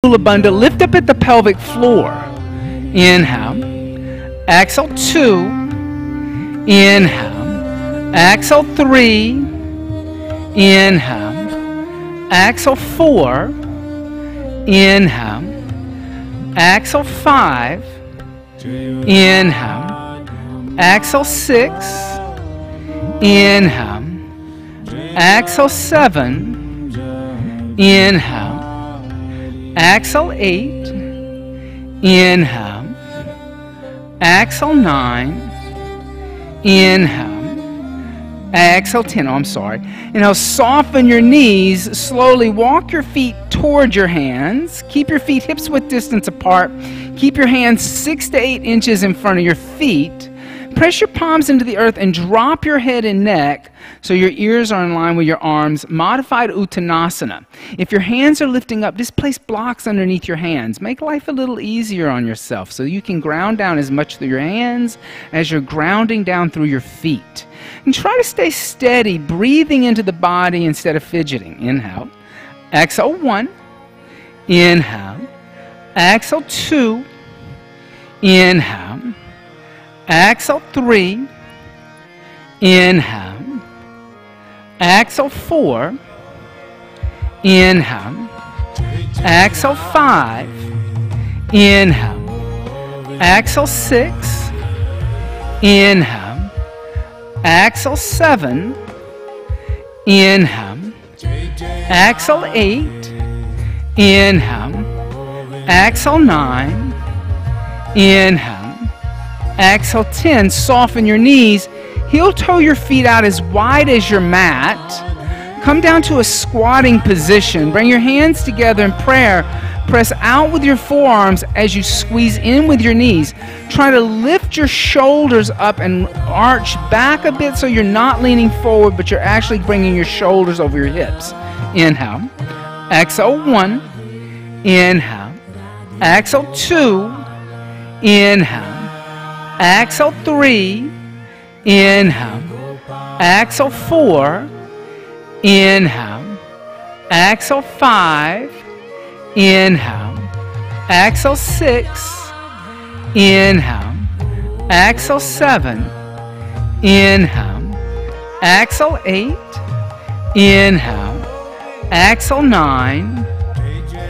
bundle, lift up at the pelvic floor. Inhale. Exhale 2. Inhale. Exhale 3. Inhale. Exhale 4. Inhale. Exhale 5. Inhale. Exhale 6. Inhale. Exhale 7. Inhale. Exhale 8. Inhale. Exhale 9. Inhale. Exhale 10. Oh, I'm sorry. Inhale, soften your knees. Slowly walk your feet toward your hands. Keep your feet hips width distance apart. Keep your hands 6 to 8 inches in front of your feet. Press your palms into the earth and drop your head and neck so your ears are in line with your arms. Modified Uttanasana. If your hands are lifting up, just place blocks underneath your hands. Make life a little easier on yourself so you can ground down as much through your hands as you're grounding down through your feet. And try to stay steady, breathing into the body instead of fidgeting. Inhale. Exhale 1. Inhale. Exhale 2. Inhale. Exhale 3. Inhale. Exhale 4. Inhale. Exhale 5. Inhale. Exhale 6. Inhale. Exhale 7. Inhale. Exhale 8. Inhale. Exhale 9. Inhale. Exhale 10. Soften your knees. Heel toe your feet out as wide as your mat. Come down to a squatting position. Bring your hands together in prayer. Press out with your forearms as you squeeze in with your knees. Try to lift your shoulders up and arch back a bit so you're not leaning forward, but you're actually bringing your shoulders over your hips. Inhale. Exhale 1. Inhale. Exhale 2. Inhale. Exhale 3. Inhale. Exhale 4. Inhale. Exhale 5. Inhale. Exhale 6. Inhale. Exhale 7. Inhale. Exhale 8. Inhale. Exhale 9.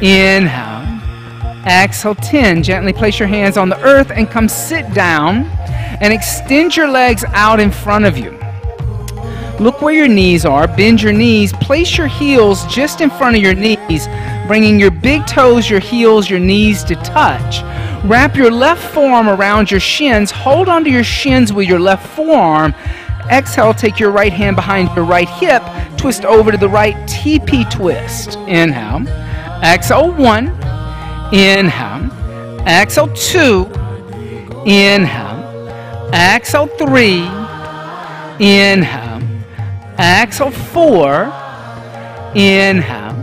Inhale. Exhale 10. Gently place your hands on the earth and come sit down and extend your legs out in front of you. Look where your knees are. Bend your knees. Place your heels just in front of your knees, bringing your big toes, your heels, your knees to touch. Wrap your left forearm around your shins. Hold onto your shins with your left forearm. Exhale, take your right hand behind your right hip. Twist over to the right, TP twist. Inhale. Exhale 1. Inhale. Exhale 2. Inhale. Exhale 3. Inhale. Exhale 4. Inhale.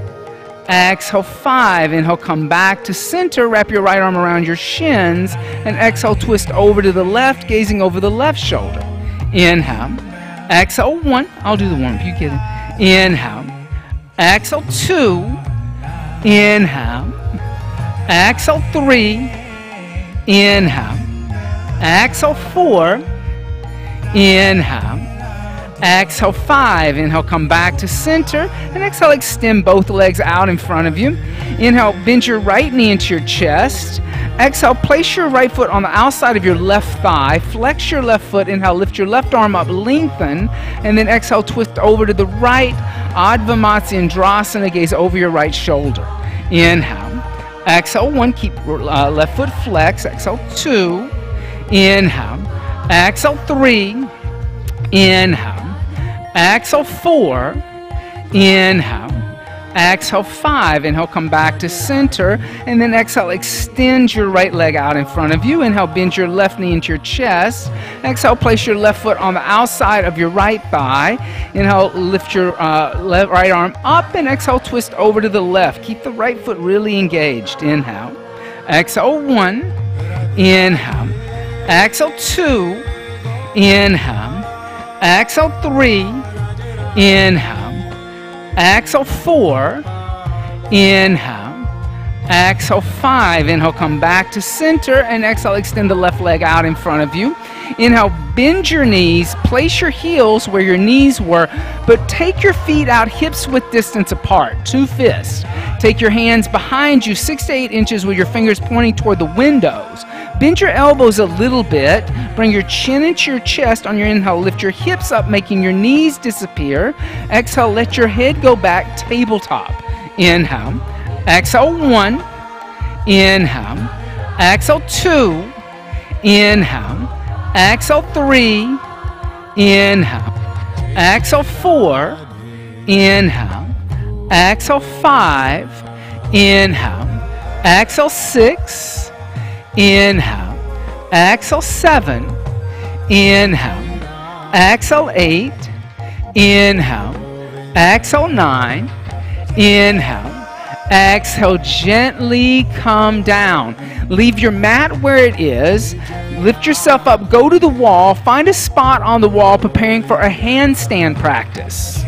Exhale 5. Inhale, come back to center. Wrap your right arm around your shins. And exhale, twist over to the left, gazing over the left shoulder. Inhale. Exhale 1. I'll do the one. You get it. Inhale. Exhale 2. Inhale. Exhale 3. Inhale. Exhale 4. Inhale. Exhale 5. Inhale, come back to center. And exhale, extend both legs out in front of you. Inhale, bend your right knee into your chest. Exhale, place your right foot on the outside of your left thigh. Flex your left foot. Inhale, lift your left arm up, lengthen. And then exhale, twist over to the right. Adva Matsyendrasana, gaze over your right shoulder. Inhale. Exhale 1, keep left foot flex. Exhale 2. Inhale. Exhale 3. Inhale. Exhale 4. Inhale. Exhale 5. Inhale, come back to center. And then exhale, extend your right leg out in front of you. Inhale, bend your left knee into your chest. Exhale, place your left foot on the outside of your right thigh. Inhale, lift your right arm up. And exhale, twist over to the left. Keep the right foot really engaged. Inhale. Exhale 1. Inhale. Exhale 2. Inhale. Exhale 3. Inhale. Exhale 4. Inhale. Exhale, 5. Inhale, come back to center. And exhale, extend the left leg out in front of you. Inhale, bend your knees. Place your heels where your knees were, but take your feet out hips width distance apart, 2 fists. Take your hands behind you 6 to 8 inches with your fingers pointing toward the windows. Bend your elbows a little bit. Bring your chin into your chest on your inhale. Lift your hips up, making your knees disappear. Exhale, let your head go back, tabletop. Inhale. Exhale, 1. Inhale. Exhale, 2. Inhale. Exhale, 3. Inhale. Exhale, 4. Inhale. Exhale, 5. Inhale. Exhale, 6. Inhale. Exhale, 7. Inhale. Exhale, 8. Inhale. Exhale, 9. Inhale. Exhale, gently come down. Leave your mat where it is. Lift yourself up, go to the wall, find a spot on the wall preparing for a handstand practice.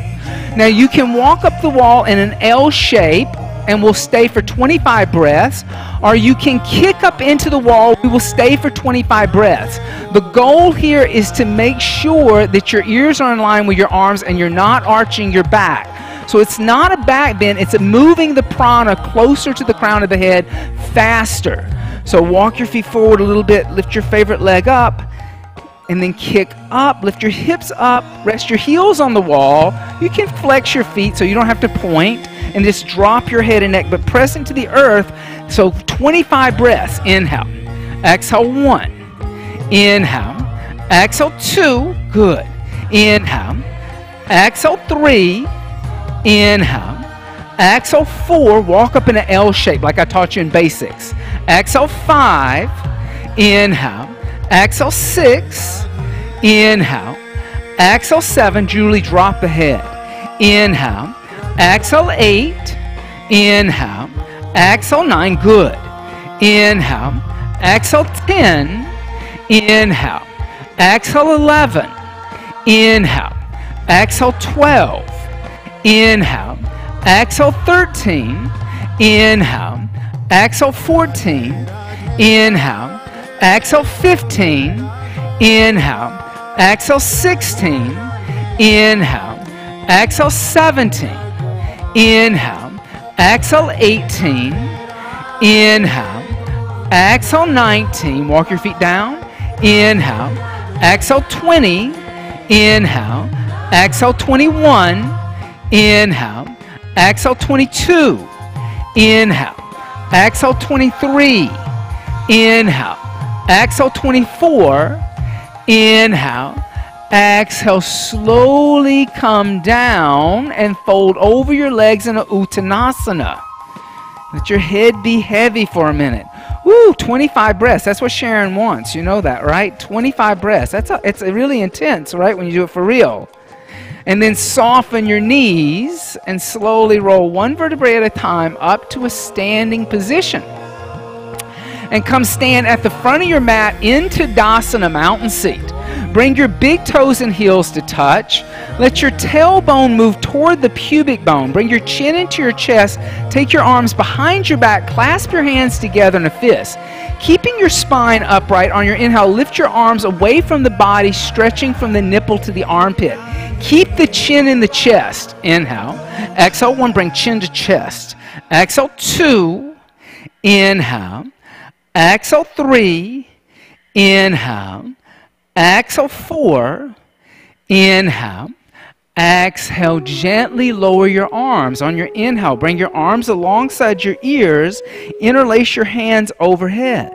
Now you can walk up the wall in an L shape and we'll stay for 25 breaths, or you can kick up into the wall. We will stay for 25 breaths. The goal here is to make sure that your ears are in line with your arms and you're not arching your back. So it's not a back bend, it's moving the prana closer to the crown of the head faster. So walk your feet forward a little bit, lift your favorite leg up, and then kick up, lift your hips up, rest your heels on the wall. You can flex your feet so you don't have to point, and just drop your head and neck, but press into the earth. So 25 breaths. Inhale. Exhale, 1. Inhale. Exhale, 2. Good. Inhale. Exhale, 3. Inhale. Exhale, 4. Walk up in an L shape like I taught you in basics. Exhale, 5. Inhale. Exhale, 6. Inhale. Exhale, 7. Julie, drop the head. Inhale. Exhale, 8. Inhale. Exhale, 9. Good. Inhale. Exhale, 10. Inhale. Exhale, 11. Inhale. Exhale, 12. Inhale. Exhale, 13. Inhale. Exhale, 14. Inhale. Exhale, 15. Inhale. Exhale, 16. Inhale. Exhale, 17. Inhale. Exhale, 18. Inhale. Exhale, 19. Walk your feet down. Inhale. Exhale, 20. Inhale. Exhale, 21. Inhale. Exhale, 22. Inhale. Exhale, 23. Inhale. Exhale, 24. Inhale. Exhale, slowly come down and fold over your legs in a Uttanasana. Let your head be heavy for a minute. Woo, 25 breaths. That's what Sharon wants. You know that, right? 25 breaths. It's really intense, right, when you do it for real. And then soften your knees and slowly roll one vertebrae at a time up to a standing position. And come stand at the front of your mat into Dasana, mountain seat. Bring your big toes and heels to touch. Let your tailbone move toward the pubic bone. Bring your chin into your chest. Take your arms behind your back. Clasp your hands together in a fist. Keeping your spine upright on your inhale, lift your arms away from the body, stretching from the nipple to the armpit. Keep the chin in the chest. Inhale. Exhale, 1. Bring chin to chest. Exhale, 2. Inhale. Exhale, 3. Inhale. Exhale, 4. Inhale. Exhale, gently lower your arms. On your inhale, bring your arms alongside your ears. Interlace your hands overhead.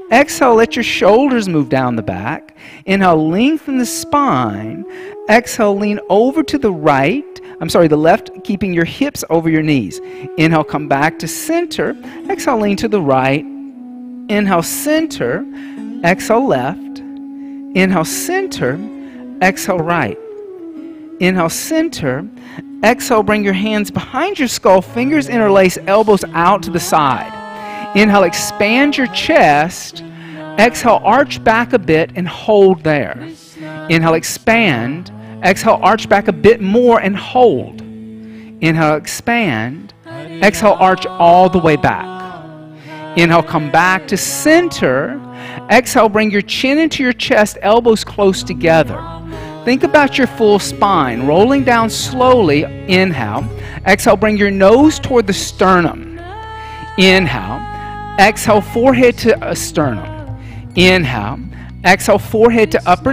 Exhale, let your shoulders move down the back. Inhale, lengthen the spine. Exhale, lean over to the right. The left, keeping your hips over your knees. Inhale, come back to center. Exhale, lean to the right. Inhale, center. Exhale, left. Inhale, center. Exhale, right. Inhale, center. Exhale, bring your hands behind your skull. Fingers interlace, elbows out to the side. Inhale, expand your chest. Exhale, arch back a bit and hold there. Inhale, expand. Exhale, arch back a bit more and hold. Inhale, expand. Exhale, arch all the way back. Inhale, come back to center. Exhale, bring your chin into your chest, elbows close together. Think about your full spine, rolling down slowly. Inhale. Exhale, bring your nose toward the sternum. Inhale. Exhale, forehead to sternum. Inhale. Exhale, forehead to upper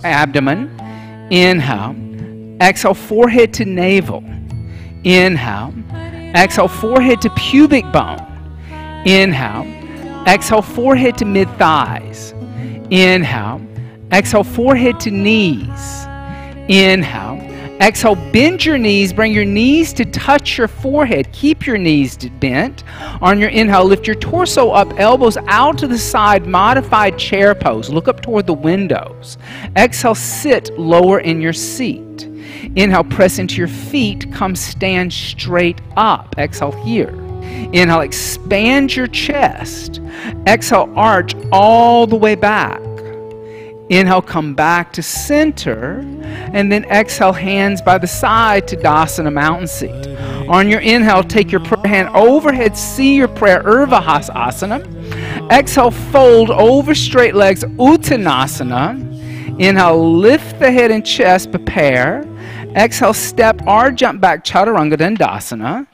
abdomen. Inhale. Exhale, forehead to navel. Inhale. Exhale, forehead to pubic bone. Inhale. Exhale, forehead to mid-thighs. Inhale. Exhale, forehead to knees. Inhale. Exhale, bend your knees. Bring your knees to touch your forehead. Keep your knees bent. On your inhale, lift your torso up, elbows out to the side, modified chair pose. Look up toward the windows. Exhale, sit lower in your seat. Inhale, press into your feet. Come stand straight up. Exhale here. Inhale, expand your chest. Exhale, arch all the way back. Inhale, come back to center, and then exhale, hands by the side to Dasana, mountain seat. On your inhale, take your prayer hand overhead, see your prayer, Urdhva. Exhale, fold over straight legs, Uttanasana. Inhale, lift the head and chest, prepare. Exhale, step or jump back, Chaturanga Dandasana.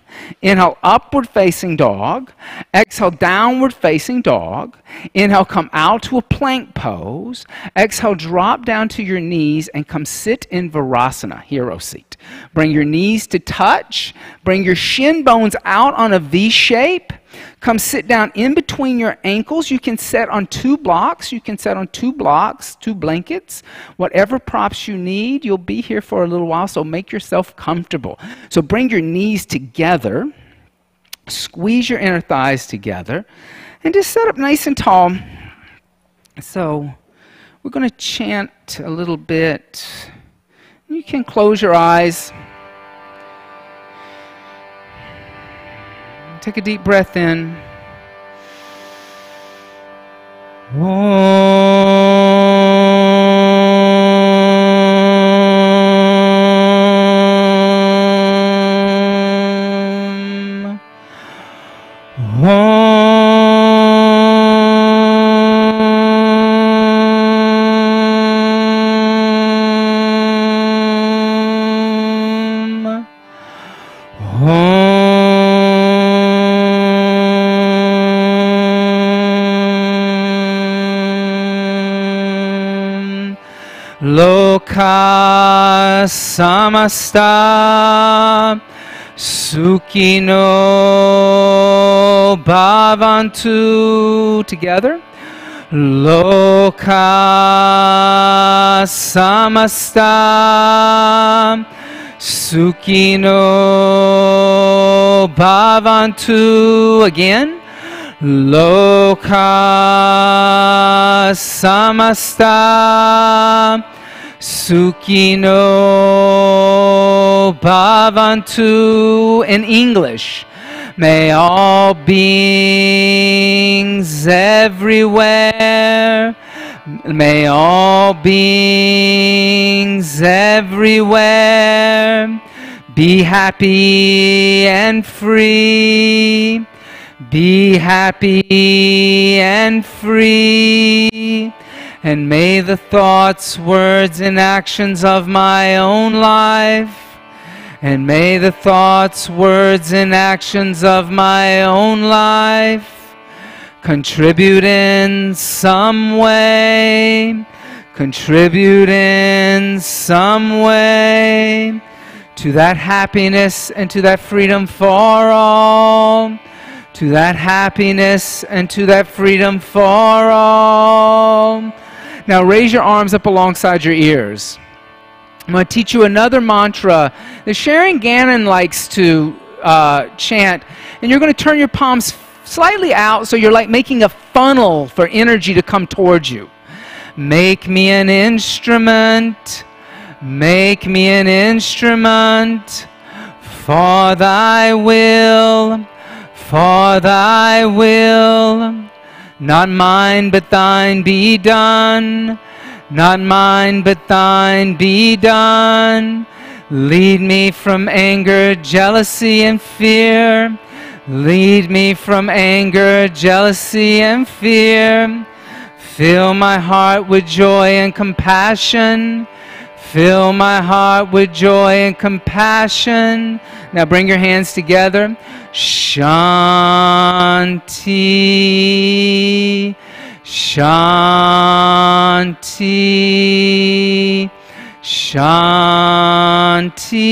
Inhale, upward facing dog. Exhale, downward facing dog. Inhale, come out to a plank pose. Exhale, drop down to your knees and come sit in Virasana, hero seat. Bring your knees to touch. Bring your shin bones out on a V shape. Come sit down in between your ankles. You can sit on 2 blocks. You can sit on 2 blocks, 2 blankets, whatever props you need. You'll be here for a little while, so make yourself comfortable. So bring your knees together. Squeeze your inner thighs together. And just sit up nice and tall. So we're going to chant a little bit. You can close your eyes. Take a deep breath in. Loka samasta sukhino bhavantu. Together. Loka samasta sukhino bhavantu. Again. Loka samasta sukhino bhavantu. In English, may all beings everywhere, may all beings everywhere be happy and free. Be happy and free, and may the thoughts, words, and actions of my own life, and may the thoughts, words, and actions of my own life contribute in some way, contribute in some way to that happiness and to that freedom for all. To that happiness and to that freedom for all. Now raise your arms up alongside your ears. I'm going to teach you another mantra that Sharon Gannon likes to chant. And you're going to turn your palms slightly out so you're like making a funnel for energy to come towards you. Make me an instrument. Make me an instrument for thy will. For thy will, not mine but thine be done, not mine but thine be done. Lead me from anger, jealousy, and fear. Lead me from anger, jealousy, and fear. Fill my heart with joy and compassion. Fill my heart with joy and compassion. Now bring your hands together. Shanti, Shanti, Shanti.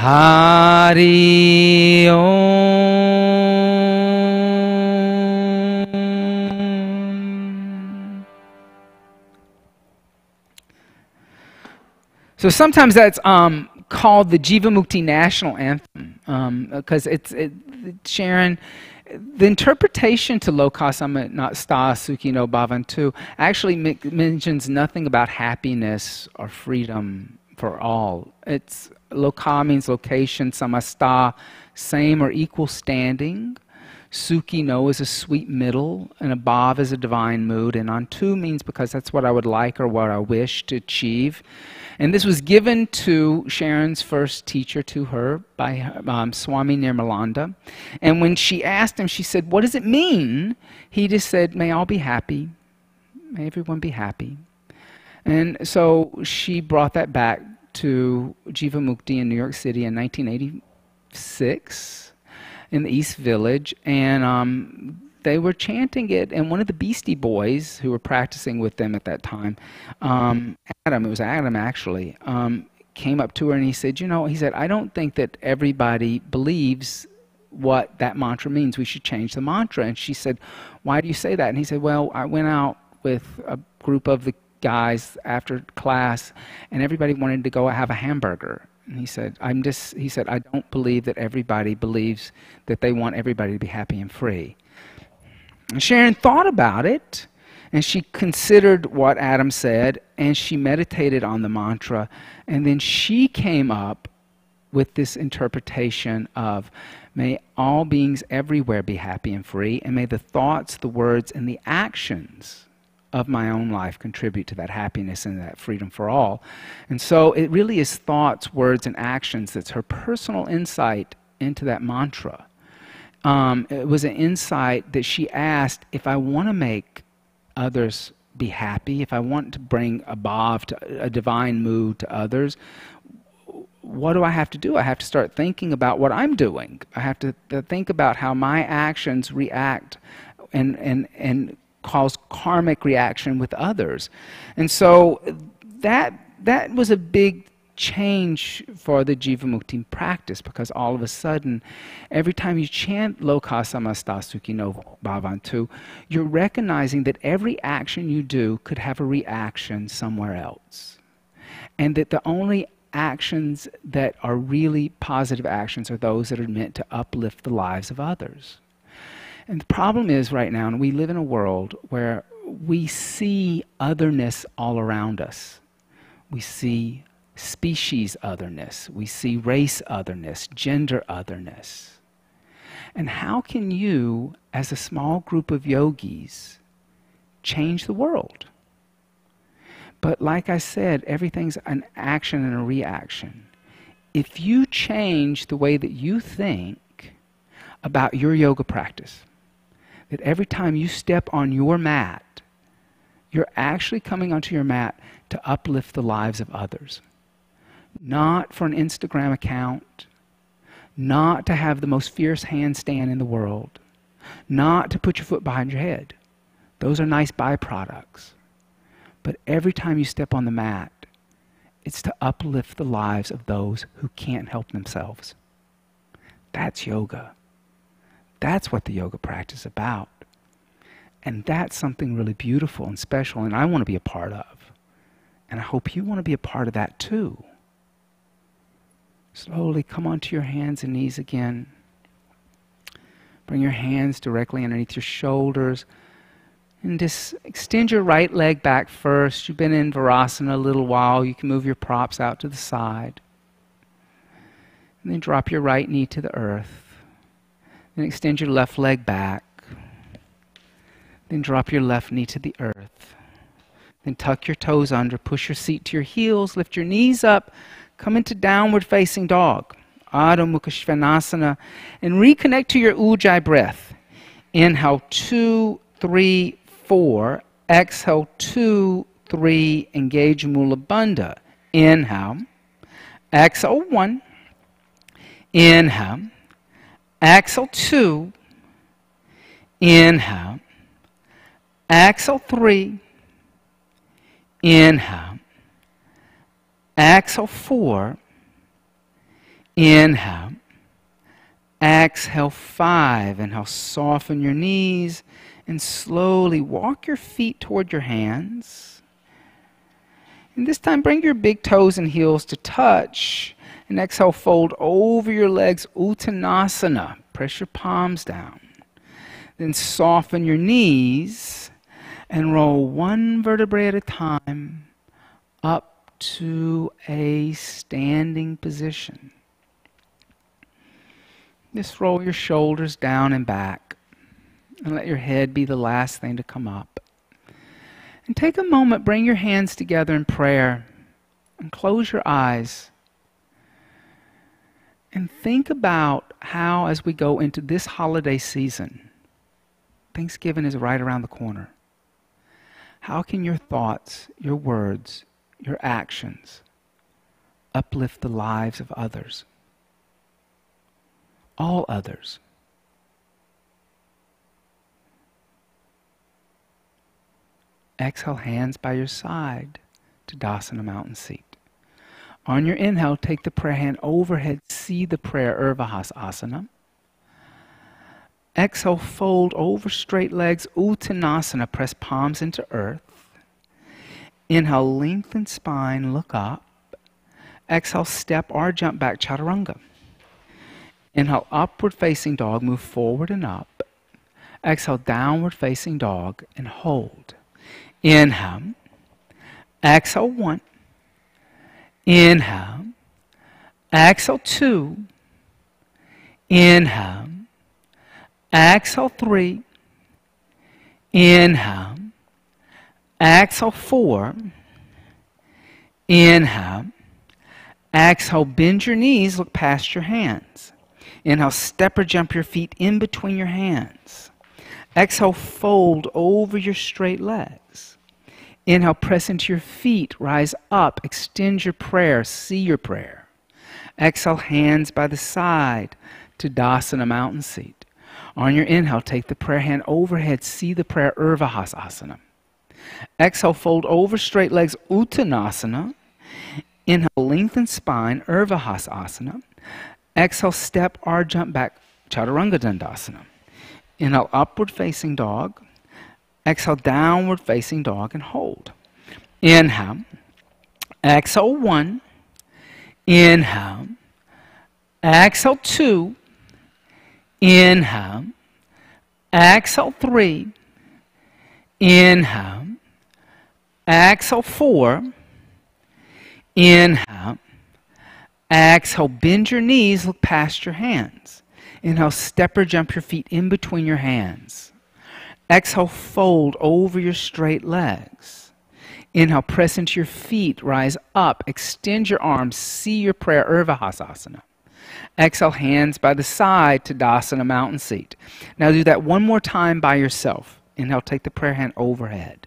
Hari Om. So sometimes that's called the Jivamukti national anthem because Sharon, the interpretation to Lokasama Sta Sukhi no Bhavantu actually mentions nothing about happiness or freedom for all. It's Loka means location, samasta, same or equal standing. Sukhi no is a sweet middle, and above is a divine mood, and antu means because that's what I would like or what I wish to achieve. And this was given to Sharon's first teacher to her by Swami Nirmalanda. And when she asked him, she said, "What does it mean?" He just said, "May all be happy. May everyone be happy." And so she brought that back to Jivamukti in New York City in 1986 in the East Village, and they were chanting it, and one of the Beastie Boys who were practicing with them at that time, Adam, it was Adam actually, came up to her and he said, he said, "I don't think that everybody believes what that mantra means. We should change the mantra." And she said, "Why do you say that?" And he said, "Well, I went out with a group of the guys after class and everybody wanted to go have a hamburger." And he said, "I don't believe that everybody believes that they want everybody to be happy and free." And Sharon thought about it, and she considered what Adam said, and she meditated on the mantra, and then she came up with this interpretation of, "May all beings everywhere be happy and free, and may the thoughts, the words, and the actions of my own life contribute to that happiness and that freedom for all." And so it really is thoughts, words, and actions that's her personal insight into that mantra. It was an insight that she asked, if I want to make others be happy, if I want to bring above to a divine mood to others, what do I have to do? I have to start thinking about what I'm doing. I have to think about how my actions react and cause karmic reaction with others. And so that was a big change for the Jivamukti practice, because all of a sudden, every time you chant Loka Samasta Sukhi no Bhavantu, you're recognizing that every action you do could have a reaction somewhere else. And that the only actions that are really positive actions are those that are meant to uplift the lives of others. And the problem is right now, and we live in a world where we see otherness all around us. We see species otherness, we see race otherness, gender otherness. And how can you, as a small group of yogis, change the world? But like I said, everything's an action and a reaction. If you change the way that you think about your yoga practice, that every time you step on your mat, you're actually coming onto your mat to uplift the lives of others. Not for an Instagram account, not to have the most fierce handstand in the world, not to put your foot behind your head. Those are nice byproducts. But every time you step on the mat, it's to uplift the lives of those who can't help themselves. That's yoga. That's what the yoga practice is about. And that's something really beautiful and special, and I want to be a part of. And I hope you want to be a part of that too. Slowly come onto your hands and knees again. Bring your hands directly underneath your shoulders. And just extend your right leg back first. You've been in Virasana a little while. You can move your props out to the side. And then drop your right knee to the earth. Then extend your left leg back. Then drop your left knee to the earth. Then tuck your toes under. Push your seat to your heels. Lift your knees up. Come into downward facing dog. Adho Mukha Svanasana, and reconnect to your Ujjayi breath. Inhale 2, 3, 4. Exhale 2, 3. Engage Mula Bandha. Inhale. Exhale 1. Inhale. Exhale 2. Inhale. Exhale 3. Inhale. Exhale 4. Inhale. Exhale 5. Inhale, soften your knees and slowly walk your feet toward your hands. And this time bring your big toes and heels to touch. And exhale, fold over your legs, Uttanasana. Press your palms down. Then soften your knees and roll one vertebrae at a time up to a standing position. Just roll your shoulders down and back and let your head be the last thing to come up. And take a moment, bring your hands together in prayer and close your eyes. And think about how, as we go into this holiday season, Thanksgiving is right around the corner. How can your thoughts, your words, your actions uplift the lives of others? All others. Exhale, hands by your side to Dasana mountain seat. On your inhale, take the prayer hand overhead, see the prayer Urvahasana. Exhale, fold over straight legs, Uttanasana, press palms into earth. Inhale, lengthen spine, look up. Exhale, step or jump back, Chaturanga. Inhale, upward facing dog, move forward and up. Exhale, downward facing dog and hold. Inhale. Exhale 1. Inhale. Exhale 2. Inhale. Exhale 3. Inhale. Exhale 4. Inhale. Exhale, bend your knees, look past your hands. Inhale, step or jump your feet in between your hands. Exhale, fold over your straight legs. Inhale, press into your feet, rise up, extend your prayer, see your prayer. Exhale, hands by the side to Dasana mountain seat. On your inhale, take the prayer hand overhead, see the prayer Urvahasana. Exhale, fold over straight legs, Uttanasana. Inhale, lengthen spine, Urvahasana. Exhale, step or jump back, Chaturanga Dandasana. Inhale, upward facing dog. Exhale, downward facing dog and hold. Inhale. Exhale 1. Inhale. Exhale 2. Inhale. Exhale 3. Inhale. Exhale 4. Inhale. Exhale, bend your knees, look past your hands. Inhale, step or jump your feet in between your hands. Exhale, fold over your straight legs. Inhale, press into your feet, rise up, extend your arms, see your prayer Urvahasana. Exhale, hands by the side to Dasana mountain seat. Now do that one more time by yourself. Inhale, take the prayer hand overhead.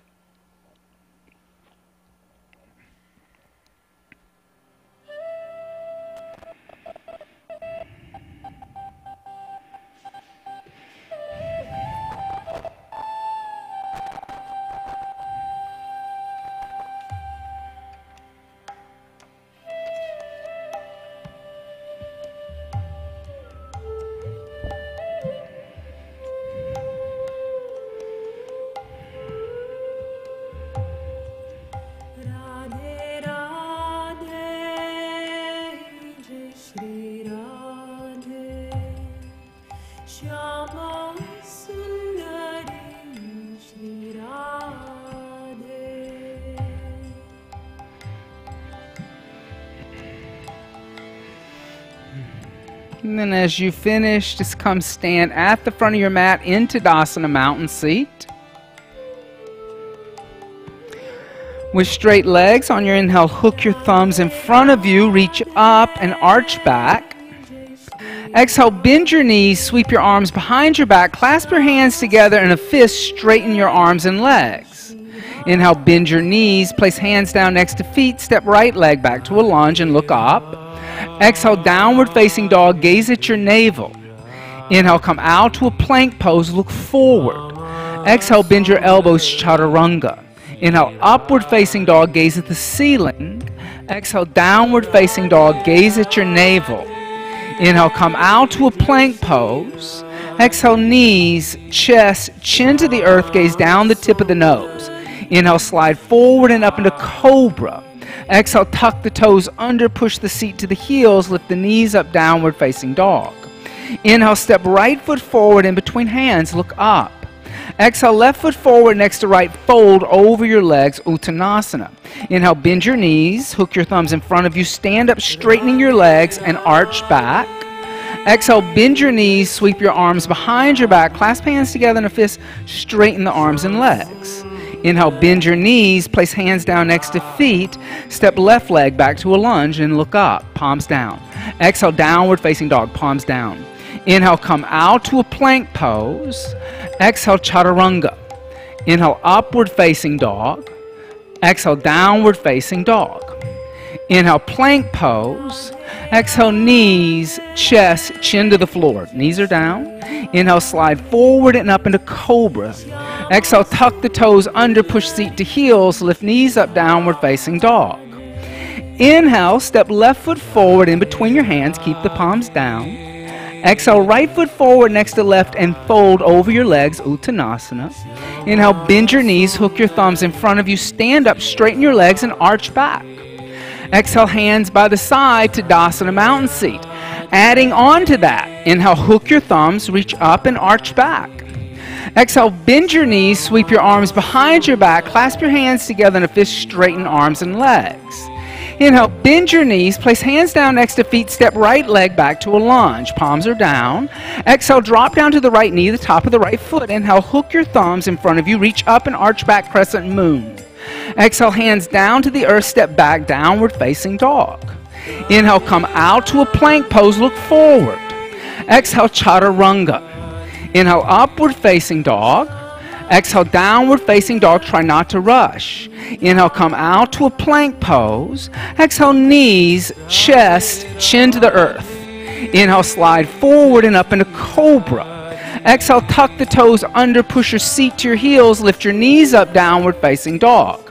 And then as you finish, just come stand at the front of your mat in Tadasana mountain seat. With straight legs, on your inhale, hook your thumbs in front of you, reach up and arch back. Exhale, bend your knees, sweep your arms behind your back, clasp your hands together in a fist, straighten your arms and legs. Inhale, bend your knees, place hands down next to feet, step right leg back to a lunge and look up. Exhale, downward facing dog, gaze at your navel. Inhale, come out to a plank pose, look forward. Exhale, bend your elbows, chaturanga. Inhale, upward facing dog, gaze at the ceiling. Exhale, downward facing dog, gaze at your navel. Inhale, come out to a plank pose. Exhale, knees, chest, chin to the earth, gaze down the tip of the nose. Inhale, slide forward and up into cobra. Exhale, tuck the toes under, push the seat to the heels, lift the knees up, downward facing dog. Inhale, step right foot forward in between hands, look up. Exhale, left foot forward next to right, fold over your legs, Uttanasana. Inhale, bend your knees, hook your thumbs in front of you, stand up, straightening your legs and arch back. Exhale, bend your knees, sweep your arms behind your back, clasp hands together in a fist, straighten the arms and legs. Inhale, bend your knees, place hands down next to feet, step left leg back to a lunge and look up, palms down. Exhale, downward facing dog, palms down. Inhale, come out to a plank pose. Exhale, chaturanga. Inhale, upward facing dog. Exhale, downward facing dog. Inhale, plank pose. Exhale, knees, chest, chin to the floor. Knees are down. Inhale, slide forward and up into cobra. Exhale, tuck the toes under, push seat to heels, lift knees up, downward facing dog. Inhale, step left foot forward in between your hands, keep the palms down. Exhale, right foot forward next to left and fold over your legs, Uttanasana. Inhale, bend your knees, hook your thumbs in front of you, stand up, straighten your legs and arch back. Exhale, hands by the side, Tadasana mountain seat. Adding on to that, inhale, hook your thumbs, reach up and arch back. Exhale, bend your knees, sweep your arms behind your back, clasp your hands together in a fist, straighten arms and legs. Inhale, bend your knees, place hands down next to feet, step right leg back to a lunge, palms are down. Exhale, drop down to the right knee, the top of the right foot. Inhale, hook your thumbs in front of you, reach up and arch back, crescent moon. Exhale, hands down to the earth, step back, downward facing dog. Inhale, come out to a plank pose, look forward. Exhale, chaturanga. Inhale, upward facing dog. Exhale, downward facing dog, try not to rush. Inhale, come out to a plank pose. Exhale, knees, chest, chin to the earth. Inhale, slide forward and up into cobra. Exhale, tuck the toes under, push your seat to your heels, lift your knees up, downward facing dog.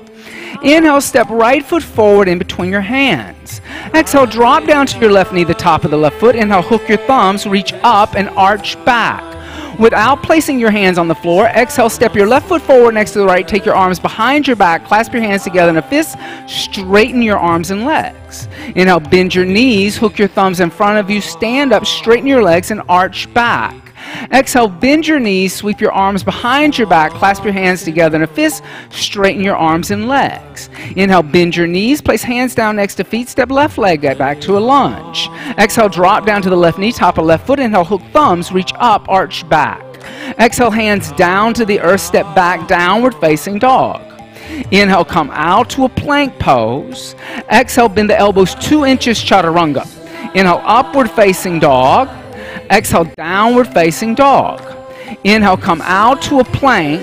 Inhale, step right foot forward in between your hands. Exhale, drop down to your left knee, the top of the left foot. Inhale, hook your thumbs, reach up and arch back. Without placing your hands on the floor, exhale, step your left foot forward next to the right, take your arms behind your back, clasp your hands together in a fist, straighten your arms and legs. Inhale, bend your knees, hook your thumbs in front of you, stand up, straighten your legs and arch back. Exhale, bend your knees, sweep your arms behind your back, clasp your hands together in a fist, straighten your arms and legs. Inhale, bend your knees, place hands down next to feet, step left leg back to a lunge. Exhale, drop down to the left knee, top of left foot. Inhale, hook thumbs, reach up, arch back. Exhale, hands down to the earth, step back, downward facing dog. Inhale, come out to a plank pose. Exhale, bend the elbows 2 inches, chaturanga. Inhale, upward facing dog. Exhale, downward facing dog. Inhale, come out to a plank.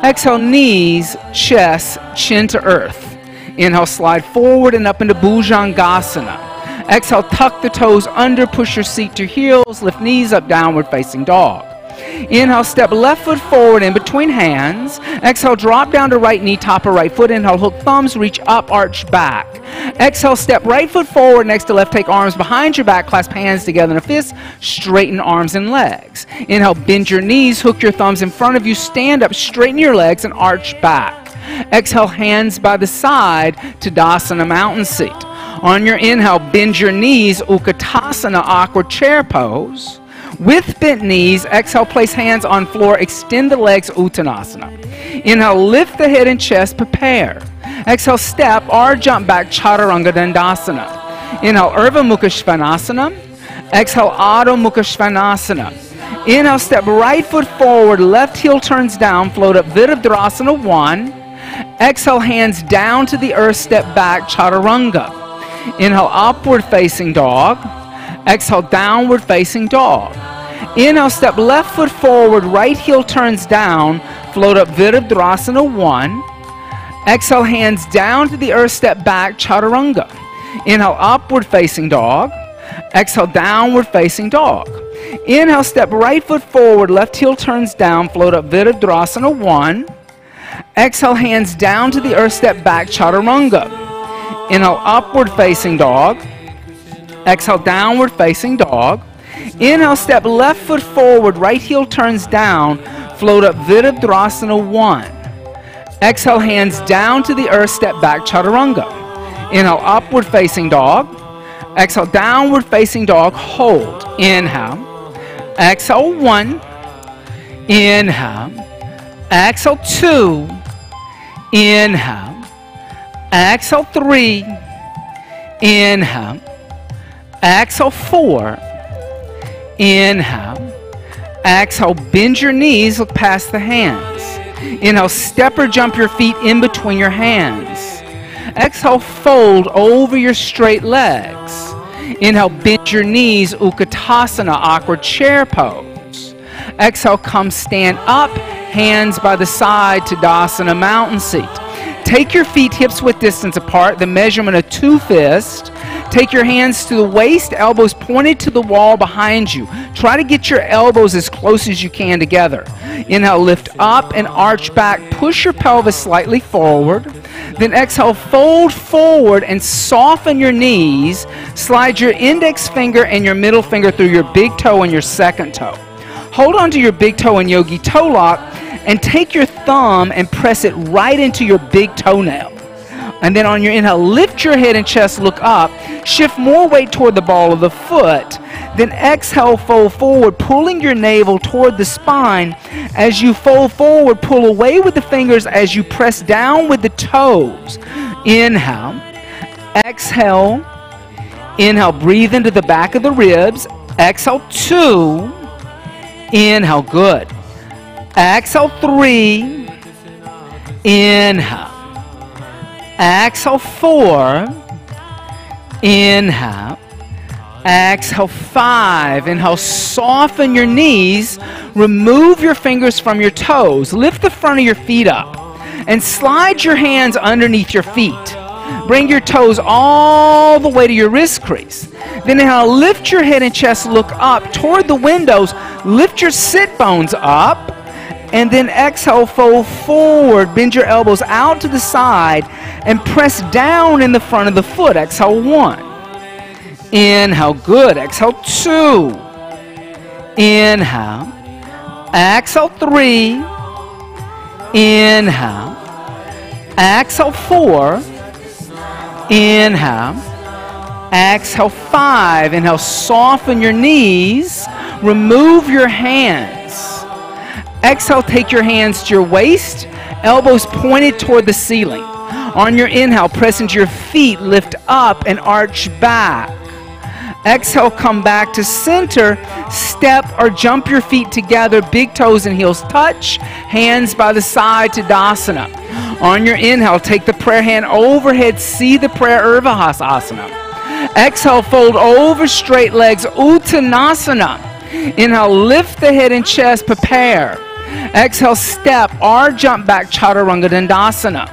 Exhale, knees, chest, chin to earth. Inhale, slide forward and up into Bhujangasana. Exhale, tuck the toes under, push your seat to heels, lift knees up, downward facing dog. Inhale, step left foot forward in between hands. Exhale, drop down to right knee, top of right foot. Inhale, hook thumbs, reach up, arch back. Exhale, step right foot forward next to left, take arms behind your back, clasp hands together in a fist, straighten arms and legs. Inhale, bend your knees, hook your thumbs in front of you, stand up, straighten your legs and arch back. Exhale, hands by the side, Tadasana mountain seat. On your inhale, bend your knees, Utkatasana, awkward chair pose. With bent knees, exhale, place hands on floor, extend the legs, Uttanasana. Inhale, lift the head and chest, prepare. Exhale, step or jump back, Chaturanga Dandasana. Inhale, Urdhva Mukha Svanasana. Exhale, Adho Mukha Svanasana. Inhale, step right foot forward, left heel turns down, float up, Virabhadrasana 1. Exhale, hands down to the earth, step back, Chaturanga. Inhale, upward facing dog. Exhale, downward facing dog. Inhale, step left foot forward, right heel turns down, float up Virabhadrasana 1. Exhale, hands down to the earth, step back, Chaturanga. Inhale, upward facing dog. Exhale, downward facing dog. Inhale, step right foot forward, left heel turns down, float up Virabhadrasana 1. Exhale, hands down to the earth, step back, Chaturanga. Inhale, upward facing dog. Exhale, downward facing dog. Inhale, step left foot forward, right heel turns down, float up Virabhadrasana 1. Exhale, hands down to the earth, step back, Chaturanga. Inhale, upward facing dog. Exhale, downward facing dog, hold. Inhale. Exhale, 1. Inhale. Exhale, 2. Inhale. Exhale, 3. Inhale. Exhale, 4. Inhale. Exhale, bend your knees, look past the hands. Inhale, step or jump your feet in between your hands. Exhale, fold over your straight legs. Inhale, bend your knees, Utkatasana, awkward chair pose. Exhale, come stand up, hands by the side, Tadasana, mountain seat. Take your feet hips width distance apart, the measurement of 2 fists. Take your hands to the waist, elbows pointed to the wall behind you. Try to get your elbows as close as you can together. Inhale, lift up and arch back. Push your pelvis slightly forward. Then exhale, fold forward and soften your knees. Slide your index finger and your middle finger through your big toe and your second toe. Hold on to your big toe and yogi toe lock and take your thumb and press it right into your big toenail. And then on your inhale, lift your head and chest, look up. Shift more weight toward the ball of the foot. Then exhale, fold forward, pulling your navel toward the spine. As you fold forward, pull away with the fingers as you press down with the toes. Inhale. Exhale. Inhale, breathe into the back of the ribs. Exhale, 2. Inhale, good. Exhale, 3. Inhale. Exhale, 4. Inhale. Exhale, 5. Inhale, soften your knees. Remove your fingers from your toes. Lift the front of your feet up. And slide your hands underneath your feet. Bring your toes all the way to your wrist crease. Then inhale, lift your head and chest, look up toward the windows. Lift your sit bones up. And then exhale, fold forward, bend your elbows out to the side, and press down in the front of the foot. Exhale, 1. Inhale, good. Exhale, 2. Inhale. Exhale, 3. Inhale. Exhale, 4. Inhale. Exhale, 5. Inhale, soften your knees. Remove your hands. Exhale, take your hands to your waist, elbows pointed toward the ceiling. On your inhale, press into your feet, lift up and arch back. Exhale, come back to center, step or jump your feet together, big toes and heels touch, hands by the side, Tadasana. On your inhale, take the prayer hand overhead, see the prayer Urdhvasana. Exhale, fold over straight legs, Uttanasana. Inhale, lift the head and chest, prepare. Exhale, step or jump back, Chaturanga Dandasana.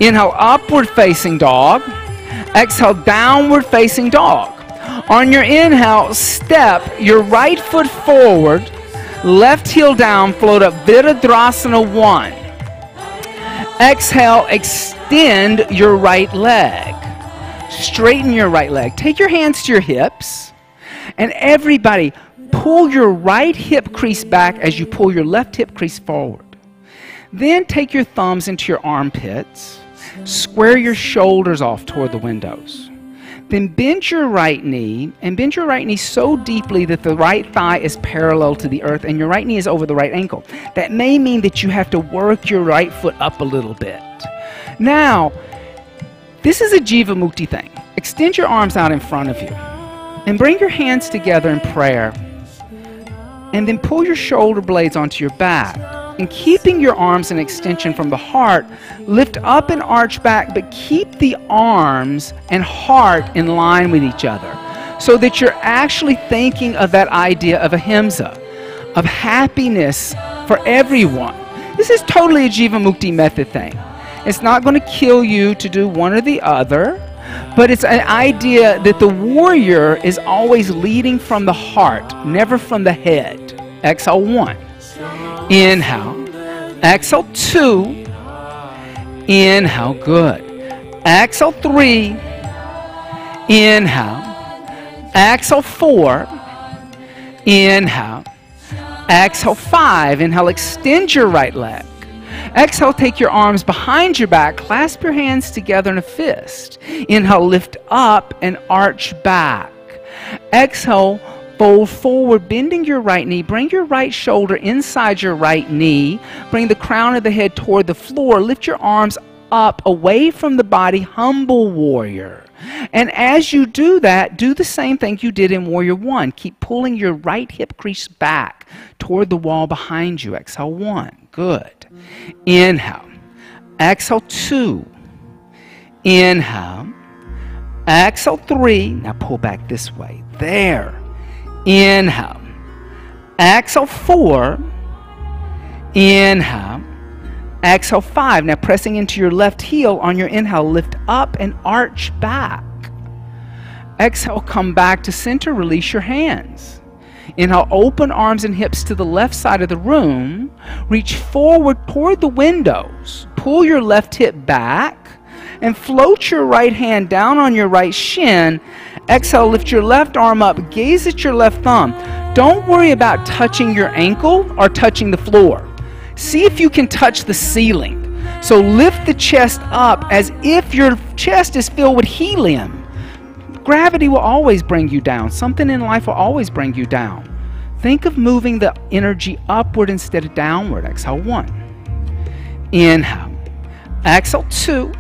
Inhale, upward facing dog. Exhale, downward facing dog. On your inhale, step your right foot forward, left heel down, float up Virabhadrasana 1. Exhale, extend your right leg. Straighten your right leg. Take your hands to your hips. And everybody, pull your right hip crease back as you pull your left hip crease forward. Then take your thumbs into your armpits. Square your shoulders off toward the windows. Then bend your right knee, and bend your right knee so deeply that the right thigh is parallel to the earth and your right knee is over the right ankle. That may mean that you have to work your right foot up a little bit. Now, this is a Jivamukti thing. Extend your arms out in front of you and bring your hands together in prayer. And then pull your shoulder blades onto your back. And keeping your arms an extension from the heart, lift up and arch back, but keep the arms and heart in line with each other. so that you're actually thinking of that idea of ahimsa, of happiness for everyone. This is totally a Jivamukti method thing. It's not going to kill you to do one or the other, but it's an idea that the warrior is always leading from the heart, never from the head. Exhale 1. Inhale. Exhale 2. Inhale. Good. Exhale 3. Inhale. Exhale 4. Inhale. Exhale 5. Inhale, extend your right leg. Exhale, take your arms behind your back. Clasp your hands together in a fist. Inhale, lift up and arch back. Exhale, fold forward, bending your right knee. Bring your right shoulder inside your right knee. Bring the crown of the head toward the floor. Lift your arms up away from the body, humble warrior. And as you do that, do the same thing you did in Warrior 1. Keep pulling your right hip crease back toward the wall behind you. Exhale 1. Good. Inhale. Exhale 2. Inhale. Exhale 3. Now pull back this way. There. Inhale. Exhale 4. Inhale. Exhale 5. Now pressing into your left heel on your inhale, lift up and arch back. Exhale, come back to center, release your hands. Inhale, open arms and hips to the left side of the room. Reach forward toward the windows. Pull your left hip back and float your right hand down on your right shin. Exhale, lift your left arm up, gaze at your left thumb. Don't worry about touching your ankle or touching the floor. See if you can touch the ceiling. So lift the chest up as if your chest is filled with helium. Gravity will always bring you down. Something in life will always bring you down. Think of moving the energy upward instead of downward. Exhale 1. Inhale. Exhale 2.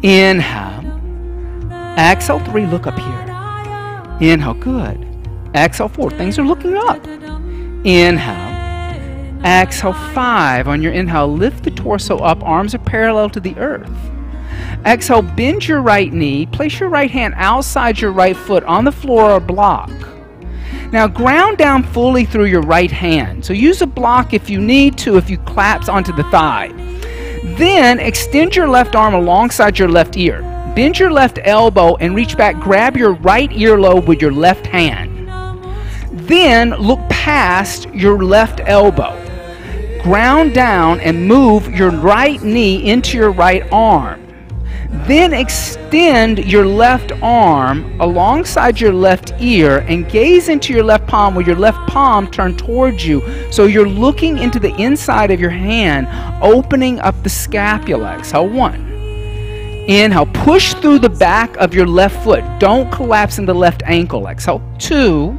Inhale. Exhale 3. Look up here. Inhale. Good. Exhale 4. Things are looking up. Inhale. Exhale 5. On your inhale, lift the torso up. Arms are parallel to the earth. Exhale, bend your right knee. Place your right hand outside your right foot on the floor or block. Now ground down fully through your right hand. So use a block if you need to, if you collapse onto the thigh. Then extend your left arm alongside your left ear. Bend your left elbow and reach back. Grab your right earlobe with your left hand. Then look past your left elbow. Ground down and move your right knee into your right arm. Then extend your left arm alongside your left ear and gaze into your left palm with your left palm turned towards you. So you're looking into the inside of your hand, opening up the scapula. Exhale 1. Inhale, push through the back of your left foot. Don't collapse in the left ankle. Exhale 2.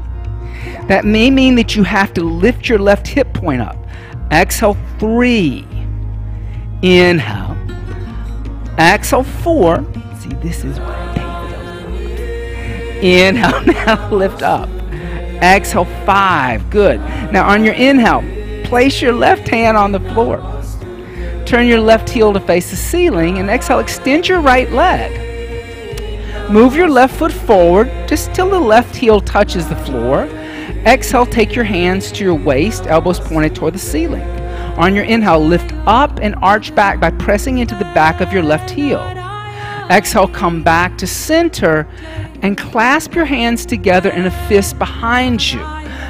That may mean that you have to lift your left hip point up. Exhale 3. Inhale. Exhale 4. See, this is what I pay for those. Inhale, now lift up. Exhale 5. Good. Now on your inhale, place your left hand on the floor. Turn your left heel to face the ceiling and exhale, extend your right leg. Move your left foot forward just till the left heel touches the floor. Exhale, take your hands to your waist, elbows pointed toward the ceiling. On your inhale, lift up and arch back by pressing into the back of your left heel. Exhale, come back to center and clasp your hands together in a fist behind you.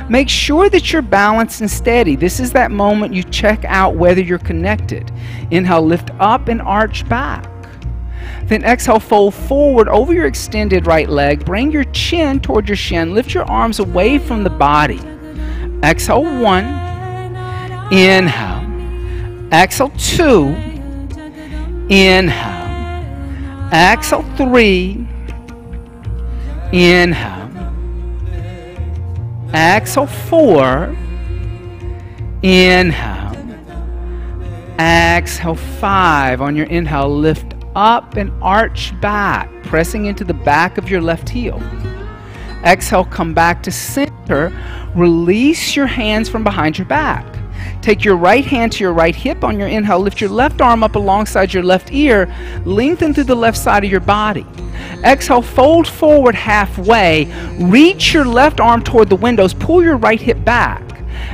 Make sure that you're balanced and steady. This is that moment you check out whether you're connected. Inhale, lift up and arch back. Then exhale, fold forward over your extended right leg. Bring your chin toward your shin. Lift your arms away from the body. Exhale 1. Inhale. Exhale 2. Inhale. Exhale 3. Inhale. Exhale 4. Inhale. Exhale 5. On your inhale, lift up and arch back, pressing into the back of your left heel. Exhale, come back to center. Release your hands from behind your back. Take your right hand to your right hip on your inhale. Lift your left arm up alongside your left ear. Lengthen through the left side of your body. Exhale, fold forward halfway. Reach your left arm toward the windows. Pull your right hip back.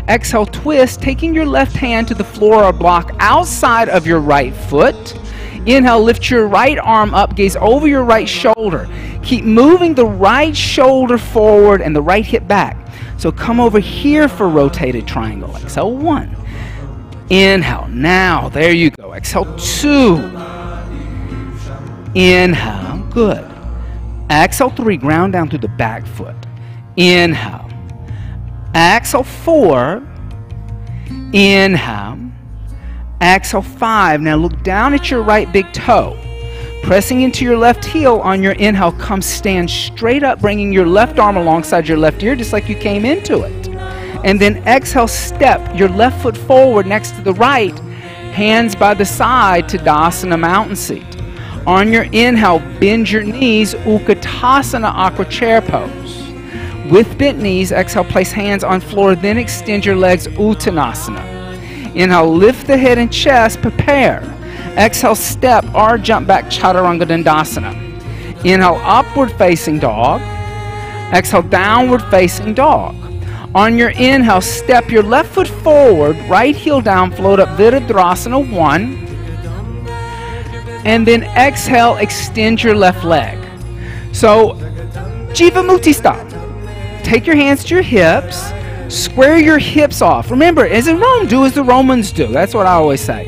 Exhale, twist, taking your left hand to the floor or block outside of your right foot. Inhale, lift your right arm up, gaze over your right shoulder. Keep moving the right shoulder forward and the right hip back. So come over here for rotated triangle. Exhale, 1. Inhale, now, there you go. Exhale, 2. Inhale, good. Exhale, 3, ground down through the back foot. Inhale. Exhale, 4. Inhale. Exhale, 5. Now look down at your right big toe. Pressing into your left heel on your inhale, come stand straight up, bringing your left arm alongside your left ear, just like you came into it. And then exhale, step your left foot forward next to the right, hands by the side to Tadasana Mountain Seat. On your inhale, bend your knees, Utkatasana Aqua Chair Pose. With bent knees, exhale, place hands on floor, then extend your legs, Uttanasana. Inhale, lift the head and chest, prepare. Exhale, step or jump back, Chaturanga Dandasana. Inhale, upward facing dog. Exhale, downward facing dog. On your inhale, step your left foot forward, right heel down, float up, Virabhadrasana 1. And then exhale, extend your left leg. So, Jivamukti style. Take your hands to your hips, square your hips off. Remember, as in Rome, do as the Romans do. That's what I always say.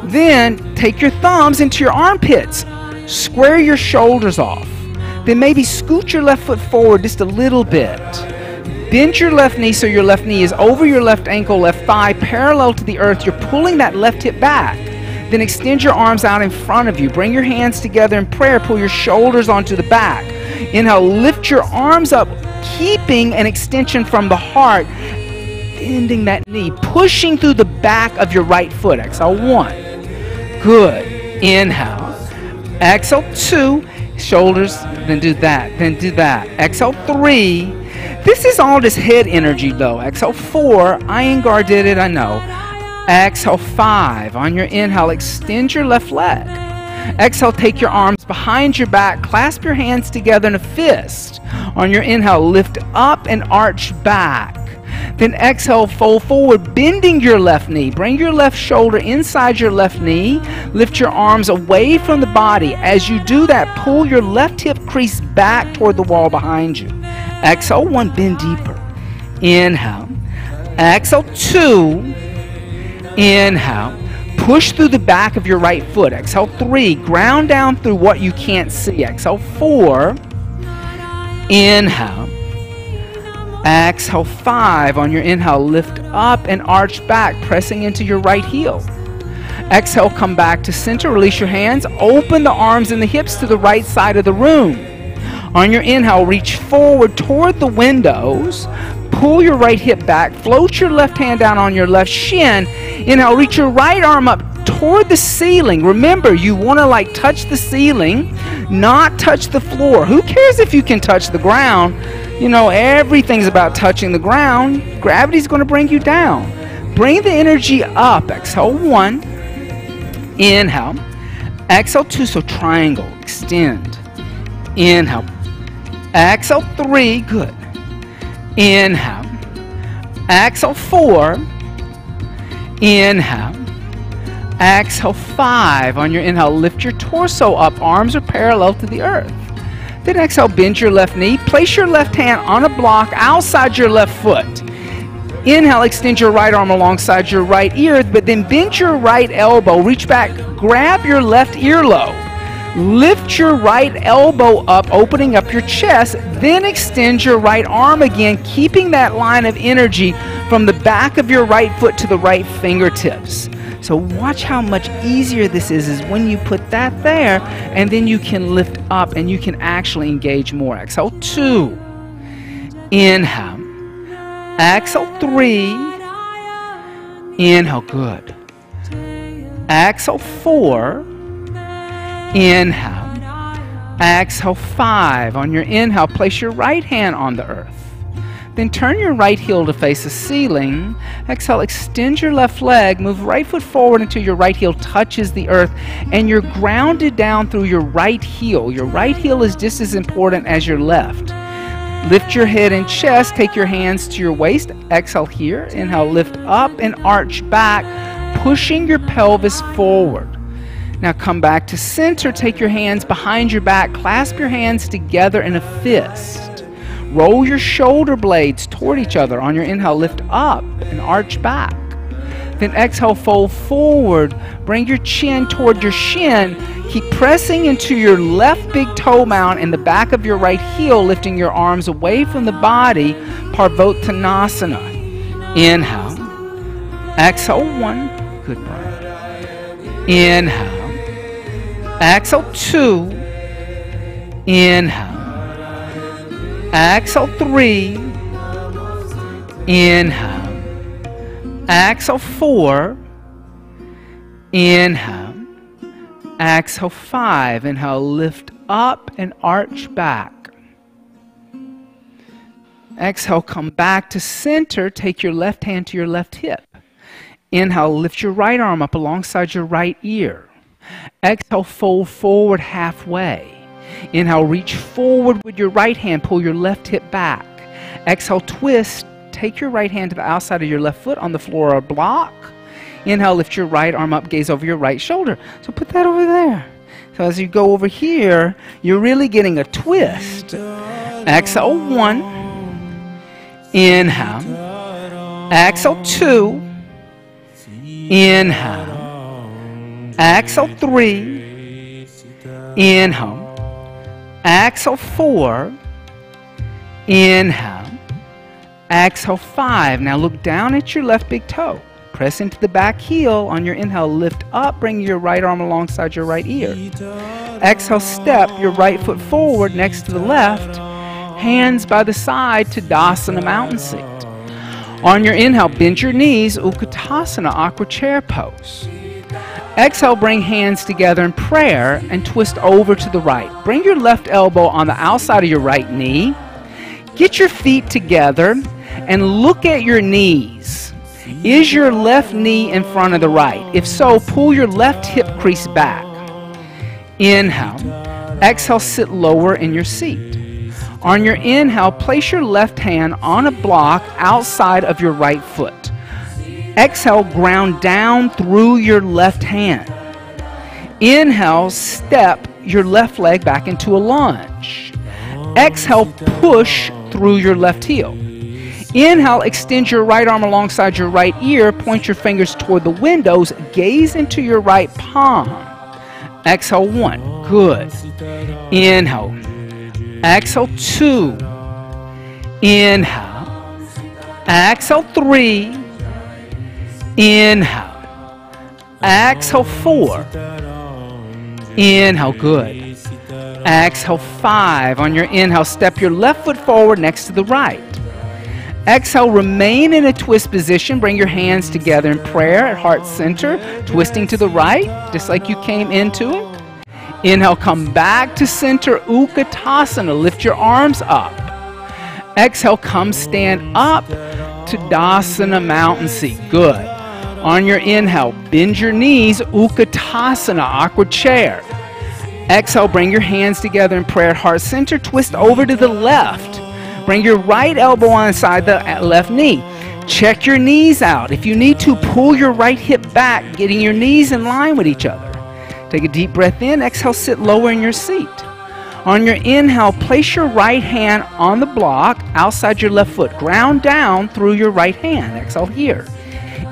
Then take your thumbs into your armpits. Square your shoulders off. Then maybe scoot your left foot forward just a little bit. Bend your left knee so your left knee is over your left ankle, left thigh, parallel to the earth. You're pulling that left hip back. Then extend your arms out in front of you. Bring your hands together in prayer. Pull your shoulders onto the back. Inhale, lift your arms up, keeping an extension from the heart. Bending that knee, pushing through the back of your right foot. Exhale, 1. Good. Inhale. Exhale, 2. Shoulders, then do that, then do that. Exhale, 3. This is all just head energy though. Exhale, 4. Iyengar did it, I know. Exhale, 5. On your inhale, extend your left leg. Exhale, take your arms behind your back. Clasp your hands together in a fist. On your inhale, lift up and arch back. Then exhale, fold forward, bending your left knee. Bring your left shoulder inside your left knee. Lift your arms away from the body. As you do that, pull your left hip crease back toward the wall behind you. Exhale, 1, bend deeper. Inhale. Exhale, 2. Inhale. Push through the back of your right foot. Exhale, 3. Ground down through what you can't see. Exhale, 4. Inhale. Exhale, 5. On your inhale, lift up and arch back, pressing into your right heel. Exhale, come back to center. Release your hands. Open the arms and the hips to the right side of the room. On your inhale, reach forward toward the windows. Pull your right hip back. Float your left hand down on your left shin. Inhale, reach your right arm up toward the ceiling. Remember, you want to like touch the ceiling, not touch the floor. Who cares if you can touch the ground? You know, everything's about touching the ground. Gravity's going to bring you down. Bring the energy up. Exhale, 1. Inhale. Exhale, 2. So triangle. Extend. Inhale. Exhale, 3. Good. Inhale. Exhale, 4. Inhale. Exhale, 5. On your inhale, lift your torso up. Arms are parallel to the earth. Then exhale, bend your left knee. Place your left hand on a block outside your left foot. Inhale, extend your right arm alongside your right ear, but then bend your right elbow. Reach back, grab your left earlobe. Lift your right elbow up, opening up your chest. Then extend your right arm again, keeping that line of energy from the back of your right foot to the right fingertips. So watch how much easier this is when you put that there, and then you can lift up and you can actually engage more. Exhale, 2. Inhale. Exhale, 3. Inhale, good. Exhale, 4. Inhale. Exhale, 5. On your inhale, place your right hand on the earth. Then turn your right heel to face the ceiling. Exhale, extend your left leg. Move right foot forward until your right heel touches the earth and you're grounded down through your right heel. Your right heel is just as important as your left. Lift your head and chest. Take your hands to your waist. Exhale here. Inhale, lift up and arch back, pushing your pelvis forward. Now come back to center. Take your hands behind your back. Clasp your hands together in a fist. Roll your shoulder blades toward each other. On your inhale, lift up and arch back. Then exhale, fold forward. Bring your chin toward your shin. Keep pressing into your left big toe mound and the back of your right heel, lifting your arms away from the body, Parvottanasana. Inhale. Exhale, 1. Good breath. Inhale. Exhale, 2. Inhale. Exhale, 3. Inhale. Exhale, 4. Inhale. Exhale, 5. Inhale, lift up and arch back. Exhale, come back to center. Take your left hand to your left hip. Inhale, lift your right arm up alongside your right ear. Exhale, fold forward halfway. Inhale, reach forward with your right hand. Pull your left hip back. Exhale, twist. Take your right hand to the outside of your left foot on the floor or block. Inhale, lift your right arm up, gaze over your right shoulder. So put that over there. So as you go over here, you're really getting a twist. Exhale, 1. Inhale. Exhale, 2. Inhale. Exhale, 3. Inhale. Exhale, 4. Inhale. Exhale, 5. Now look down at your left big toe. Press into the back heel. On your inhale, lift up, bring your right arm alongside your right ear. Exhale, step your right foot forward next to the left. Hands by the side to Tadasana mountain seat. On your inhale, bend your knees, Utkatasana, aqua chair pose. Exhale, bring hands together in prayer and twist over to the right. Bring your left elbow on the outside of your right knee. Get your feet together and look at your knees. Is your left knee in front of the right? If so, pull your left hip crease back. Inhale. Exhale, sit lower in your seat. On your inhale, place your left hand on a block outside of your right foot. Exhale, ground down through your left hand. Inhale, step your left leg back into a lunge. Exhale, push through your left heel. Inhale, extend your right arm alongside your right ear, point your fingers toward the windows, gaze into your right palm. Exhale, 1. Good. Inhale. Exhale, 2. Inhale. Exhale, 3. Inhale. Exhale, 4. Inhale, good. Exhale, 5. On your inhale, step your left foot forward next to the right. Exhale, remain in a twist position. Bring your hands together in prayer at heart center, twisting to the right, just like you came into it. Inhale, come back to center, Utkatasana. Lift your arms up. Exhale, come stand up to Tadasana mountain seat. Good. On your inhale, bend your knees, Utkatasana, aqua chair. Exhale, bring your hands together in prayer, heart center, twist over to the left. Bring your right elbow inside the left knee. Check your knees out. If you need to, pull your right hip back, getting your knees in line with each other. Take a deep breath in. Exhale, sit lower in your seat. On your inhale, place your right hand on the block outside your left foot. Ground down through your right hand. Exhale here.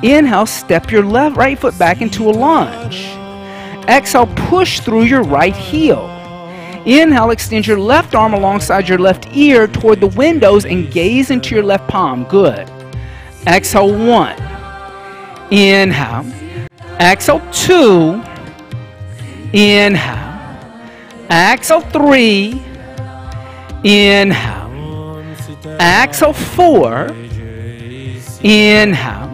Inhale, step your right foot back into a lunge. Exhale, push through your right heel. Inhale, extend your left arm alongside your left ear toward the windows and gaze into your left palm. Good. Exhale, 1. Inhale. Exhale, 2. Inhale. Exhale, 3. Inhale. Exhale, 4. Inhale.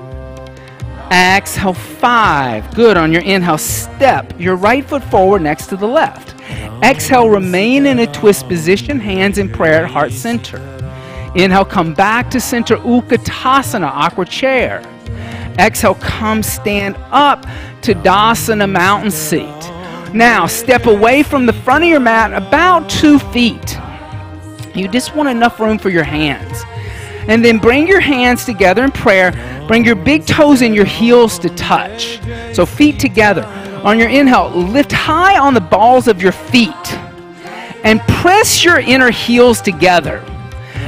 Exhale, 5. Good. On your inhale, step your right foot forward next to the left. Exhale, remain in a twist position, hands in prayer at heart center. Inhale, come back to center, Utkatasana, awkward chair. Exhale, come stand up to Dasana, mountain seat. Now, step away from the front of your mat about 2 feet. You just want enough room for your hands. And then bring your hands together in prayer. Bring your big toes and your heels to touch. So feet together. On your inhale, lift high on the balls of your feet. And press your inner heels together.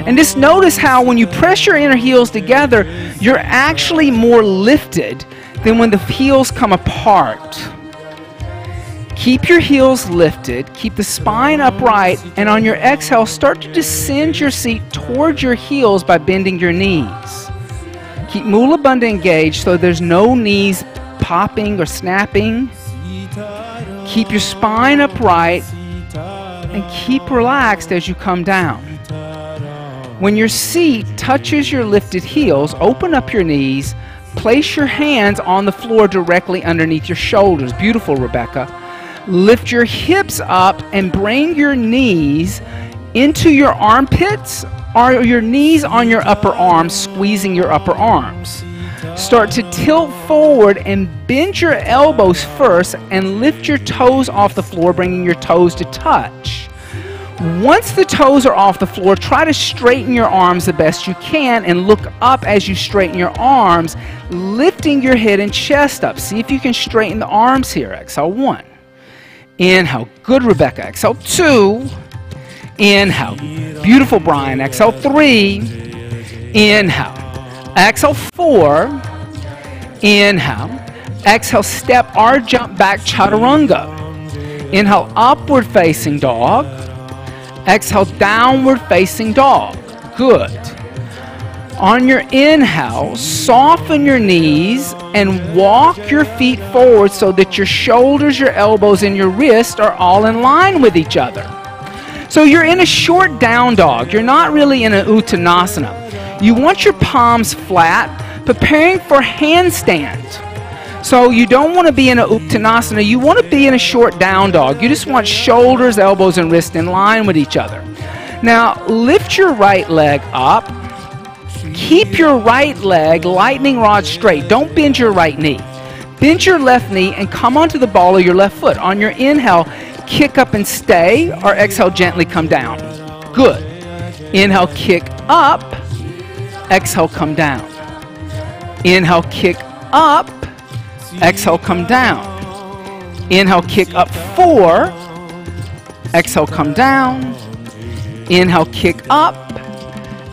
And just notice how when you press your inner heels together, you're actually more lifted than when the heels come apart. Keep your heels lifted, keep the spine upright, and on your exhale, start to descend your seat towards your heels by bending your knees. Keep Mula Bandha engaged so there's no knees popping or snapping. Keep your spine upright and keep relaxed as you come down. When your seat touches your lifted heels, open up your knees, place your hands on the floor directly underneath your shoulders. Beautiful, Rebecca. Lift your hips up and bring your knees into your armpits or your knees on your upper arms, squeezing your upper arms. Start to tilt forward and bend your elbows first and lift your toes off the floor, bringing your toes to touch. Once the toes are off the floor, try to straighten your arms the best you can and look up as you straighten your arms, lifting your head and chest up. See if you can straighten the arms here. Exhale, 1. Inhale. Good, Rebecca. Exhale, 2. Inhale. Beautiful, Brian. Exhale, 3. Inhale. Exhale, 4. Inhale. Exhale, step or jump back, Chaturanga. Inhale, upward facing dog. Exhale, downward facing dog. Good. On your inhale, soften your knees and walk your feet forward so that your shoulders, your elbows, and your wrists are all in line with each other. So you're in a short down dog. You're not really in an Uttanasana. You want your palms flat, preparing for handstand. So you don't want to be in a Uttanasana. You want to be in a short down dog. You just want shoulders, elbows, and wrists in line with each other. Now, lift your right leg up. Keep your right leg lightning rod straight. Don't bend your right knee. Bend your left knee and come onto the ball of your left foot. On your inhale, kick up and stay, or exhale, gently come down. Good. Inhale, kick up. Exhale, come down. Inhale, kick up. Exhale, come down. Inhale, kick up 4. Exhale, come down. Inhale, kick up.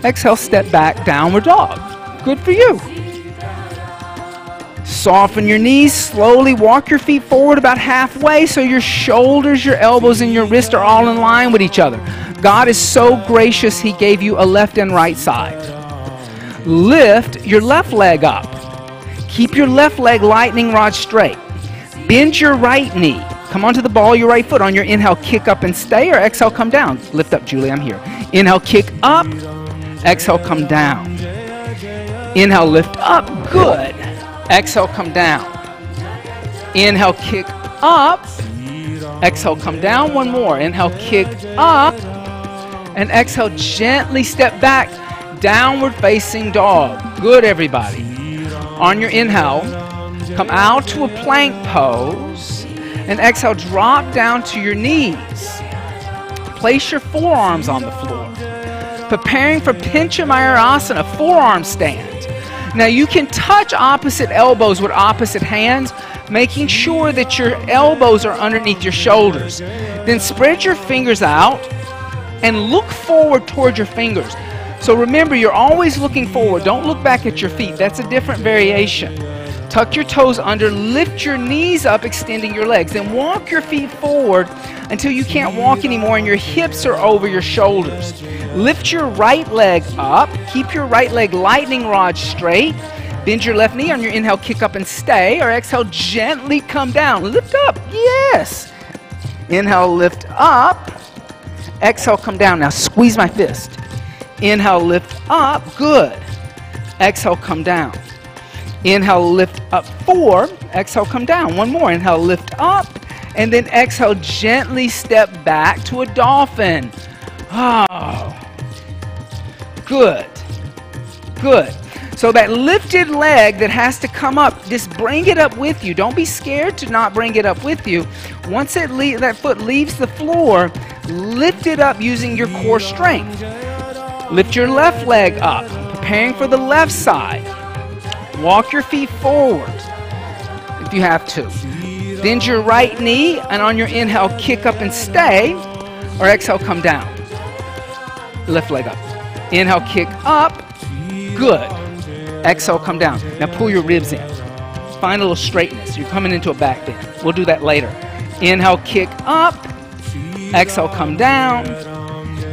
Exhale, step back, downward dog. Good for you. Soften your knees, slowly walk your feet forward about halfway so your shoulders, your elbows, and your wrists are all in line with each other. God is so gracious, He gave you a left and right side. Lift your left leg up. Keep your left leg lightning rod straight. Bend your right knee. Come onto the ball of your right foot. On your inhale, kick up and stay, or exhale, come down. Lift up, Julie, I'm here. Inhale, kick up. Exhale, come down. Inhale, lift up. Good. Exhale, come down. Inhale, kick up. Exhale, come down. One more. Inhale, kick up. And exhale, gently step back. Downward facing dog. Good, everybody. On your inhale, come out to a plank pose. And exhale, drop down to your knees. Place your forearms on the floor. Preparing for Pincha Mayurasana, forearm stand. Now you can touch opposite elbows with opposite hands, making sure that your elbows are underneath your shoulders. Then spread your fingers out and look forward toward your fingers. So remember, you're always looking forward. Don't look back at your feet. That's a different variation. Tuck your toes under, lift your knees up, extending your legs. Then walk your feet forward until you can't walk anymore and your hips are over your shoulders. Lift your right leg up. Keep your right leg lightning rod straight. Bend your left knee. On your inhale, kick up and stay. Or exhale, gently come down. Lift up. Yes. Inhale, lift up. Exhale, come down. Now squeeze my fist. Inhale, lift up. Good. Exhale, come down. Inhale, lift up 4. Exhale, come down. One more. Inhale, lift up. And then exhale, gently step back to a dolphin. Oh. Good. Good. So that lifted leg that has to come up, just bring it up with you. Don't be scared to not bring it up with you. Once that foot leaves the floor, lift it up using your core strength. Lift your left leg up, preparing for the left side. Walk your feet forward if you have to. Bend your right knee, and on your inhale, kick up and stay, or exhale, come down. Left leg up. Inhale, kick up. Good. Exhale, come down. Now pull your ribs in. Find a little straightness. You're coming into a back bend. We'll do that later. Inhale, kick up. Exhale, come down.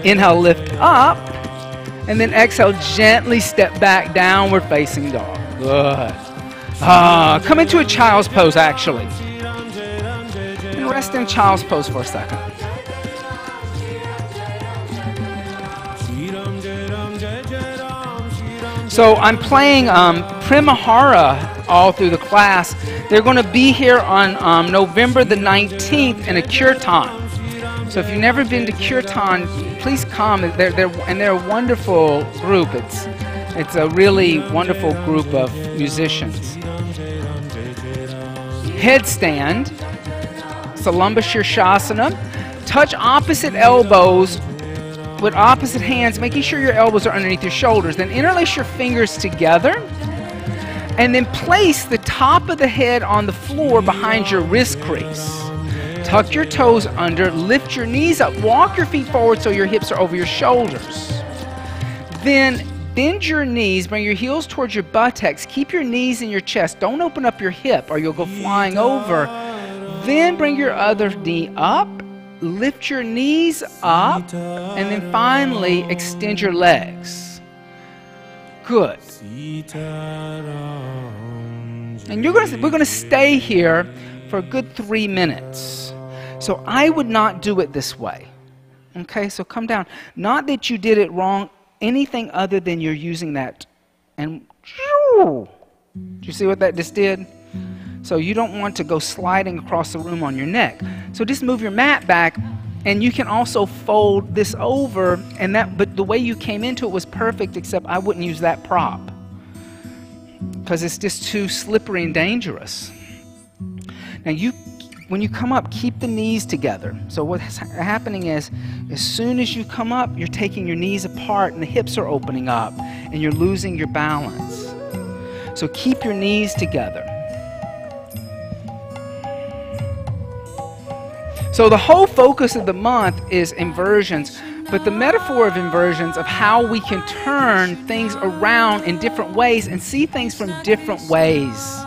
Inhale, lift up. And then exhale, gently step back, downward facing dog. Good. Come into a child's pose, actually. And rest in child's pose for a second. So I'm playing Primahara all through the class. They're going to be here on November the 19th in a kirtan. So if you've never been to kirtan, please come. They're a wonderful group. It's a really wonderful group of musicians. Headstand, Salamba Shirshasana. Touch opposite elbows with opposite hands, making sure your elbows are underneath your shoulders. Then interlace your fingers together, and then place the top of the head on the floor behind your wrist crease. Tuck your toes under, lift your knees up, walk your feet forward so your hips are over your shoulders. Then bend your knees, bring your heels towards your buttocks, keep your knees in your chest. Don't open up your hip or you'll go flying over. Then bring your other knee up, lift your knees up, and then finally extend your legs. Good. And we're going to stay here for a good 3 minutes. So I would not do it this way. Okay, so come down. Not that you did it wrong, anything other than you're using that. And do you see what that just did? So you don't want to go sliding across the room on your neck. So just move your mat back, and you can also fold this over, but the way you came into it was perfect, except I wouldn't use that prop because it's just too slippery and dangerous. Now when you come up, keep the knees together. So what's happening is, as soon as you come up, you're taking your knees apart and the hips are opening up and you're losing your balance. So keep your knees together. So the whole focus of the month is inversions, but the metaphor of inversions, of how we can turn things around in different ways and see things from different ways.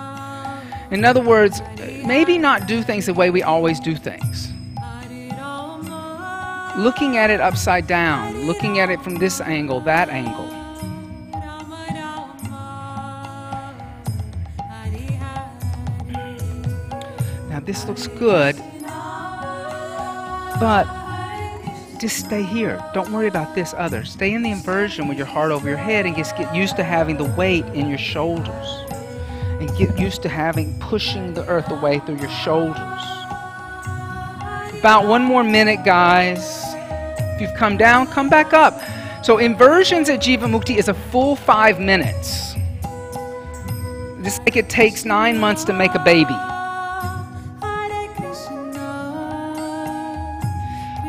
In other words, maybe not do things the way we always do things. Looking at it upside down, looking at it from this angle, that angle. Now this looks good, but just stay here. Don't worry about this other. Stay in the inversion with your heart over your head and just get used to having the weight in your shoulders. And get used to pushing the earth away through your shoulders. About 1 more minute, guys. If you've come down, come back up. So inversions at Jivamukti is a full 5 minutes. Just like it takes 9 months to make a baby.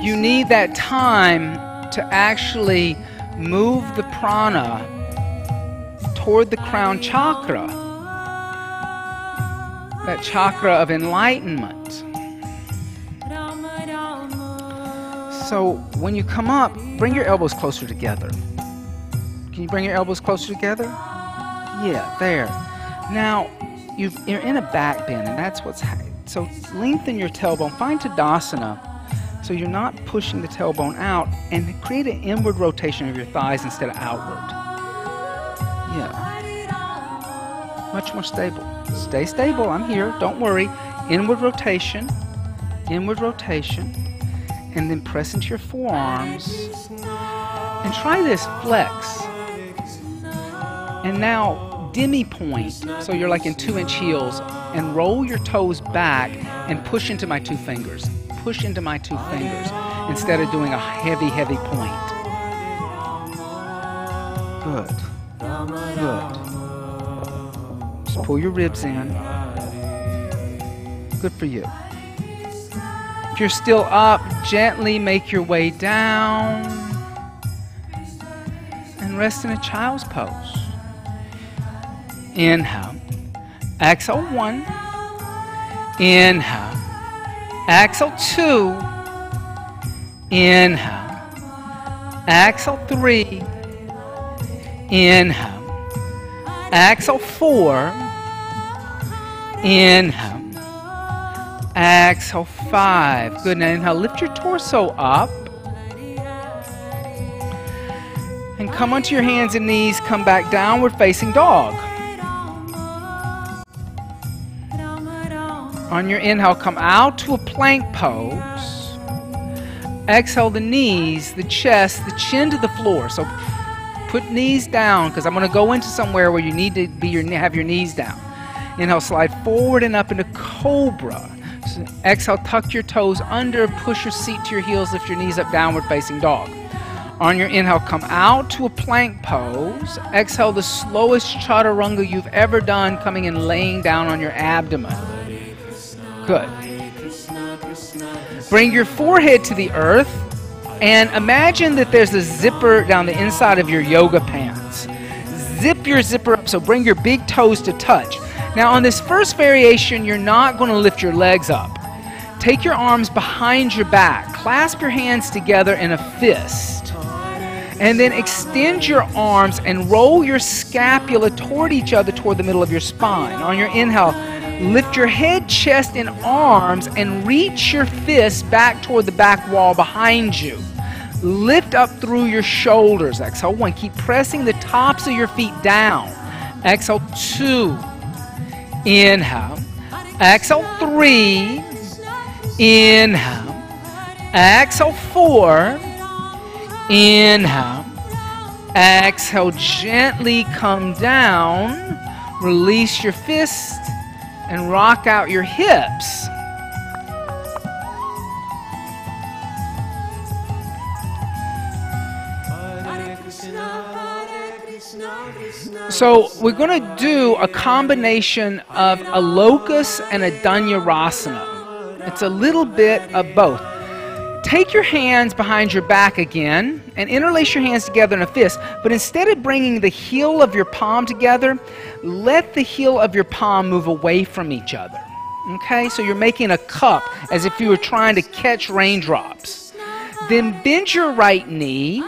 You need that time to actually move the prana toward the crown chakra. That chakra of enlightenment. So when you come up, bring your elbows closer together. Can you bring your elbows closer together? Yeah, there. Now, you're in a back bend, and that's what's happening. So lengthen your tailbone. Find Tadasana, so you're not pushing the tailbone out, and create an inward rotation of your thighs instead of outward. Yeah. Much more stable. Stay stable. I'm here. Don't worry. Inward rotation. Inward rotation. And then press into your forearms. And try this flex. And now demi point. So you're like in 2-inch heels. And roll your toes back and push into my 2 fingers. Push into my 2 fingers instead of doing a heavy, heavy point. Good. Good. Just pull your ribs in. Good for you. If you're still up, gently make your way down and rest in a child's pose. Inhale. Exhale 1. Inhale. Exhale 2. Inhale. Exhale 3. Inhale. Exhale 4. Inhale. Exhale 5. Good. Now inhale. Lift your torso up. And come onto your hands and knees. Come back downward facing dog. On your inhale, come out to a plank pose. Exhale the knees, the chest, the chin to the floor. So put knees down because I'm going to go into somewhere where you need to have your knees down. Inhale, slide forward and up into cobra. So exhale, tuck your toes under, push your seat to your heels, lift your knees up, downward facing dog. On your inhale, come out to a plank pose. Exhale the slowest chaturanga you've ever done, coming and laying down on your abdomen. Good. Bring your forehead to the earth and imagine that there's a zipper down the inside of your yoga pants. Zip your zipper up, so bring your big toes to touch. Now on this first variation, you're not going to lift your legs up. Take your arms behind your back. Clasp your hands together in a fist. And then extend your arms and roll your scapula toward each other toward the middle of your spine. On your inhale, lift your head, chest, and arms and reach your fists back toward the back wall behind you. Lift up through your shoulders. Exhale 1. Keep pressing the tops of your feet down. Exhale 2. Inhale. Exhale 3. Inhale. Exhale 4. Inhale. Exhale. Gently come down. Release your fist. And rock out your hips. So we're going to do a combination of a locus and a danyarasana. It's a little bit of both. Take your hands behind your back again and interlace your hands together in a fist. But instead of bringing the heel of your palm together, let the heel of your palm move away from each other. Okay, so you're making a cup as if you were trying to catch raindrops. Then bend your right knee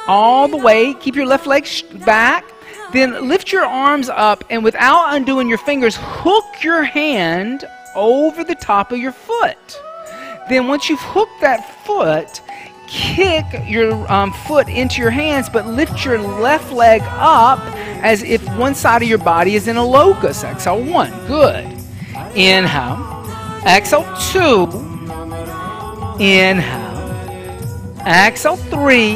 all the way. Keep your left leg back. Then lift your arms up and without undoing your fingers, hook your hand over the top of your foot. Then once you've hooked that foot, kick your foot into your hands, but lift your left leg up as if one side of your body is in a locus. Exhale 1. Good. Inhale. Exhale 2. Inhale. Exhale 3.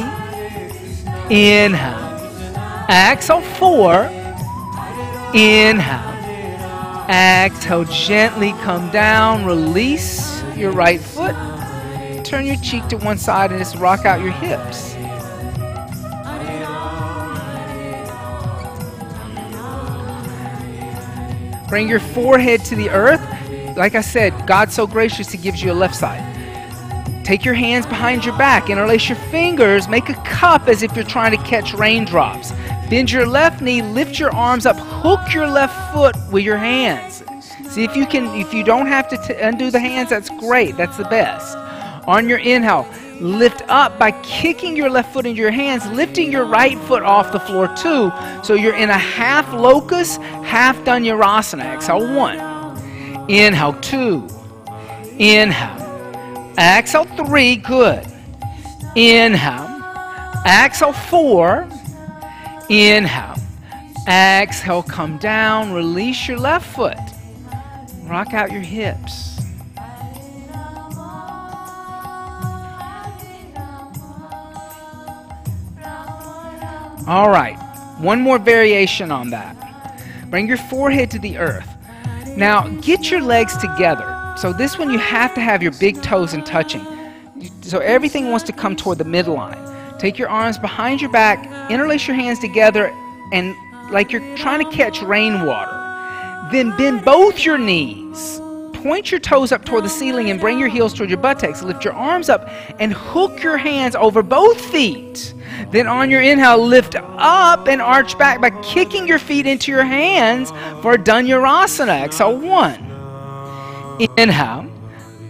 Inhale. Exhale 4. Inhale. Exhale. Gently come down. Release your right foot. Turn your cheek to one side and just rock out your hips. Bring your forehead to the earth. Like I said, God's so gracious, He gives you a left side. Take your hands behind your back. Interlace your fingers. Make a cup as if you're trying to catch raindrops. Bend your left knee. Lift your arms up. Hook your left foot with your hands. See if you can. If you don't have to undo the hands, that's great. That's the best. On your inhale, lift up by kicking your left foot into your hands, lifting your right foot off the floor too. So you're in a half locus, half danyarasana. Exhale 1. Inhale 2. Inhale. Exhale 3. Good. Inhale. Exhale 4. Inhale. Exhale, come down. Release your left foot. Rock out your hips. All right, one more variation on that. Bring your forehead to the earth. Now, get your legs together. So this one you have to have your big toes in touching. So everything wants to come toward the midline. Take your arms behind your back, interlace your hands together, and like you're trying to catch rainwater. Then bend both your knees. Point your toes up toward the ceiling and bring your heels toward your buttocks. Lift your arms up and hook your hands over both feet. Then on your inhale, lift up and arch back by kicking your feet into your hands for Dhanurasana. Exhale 1. Inhale.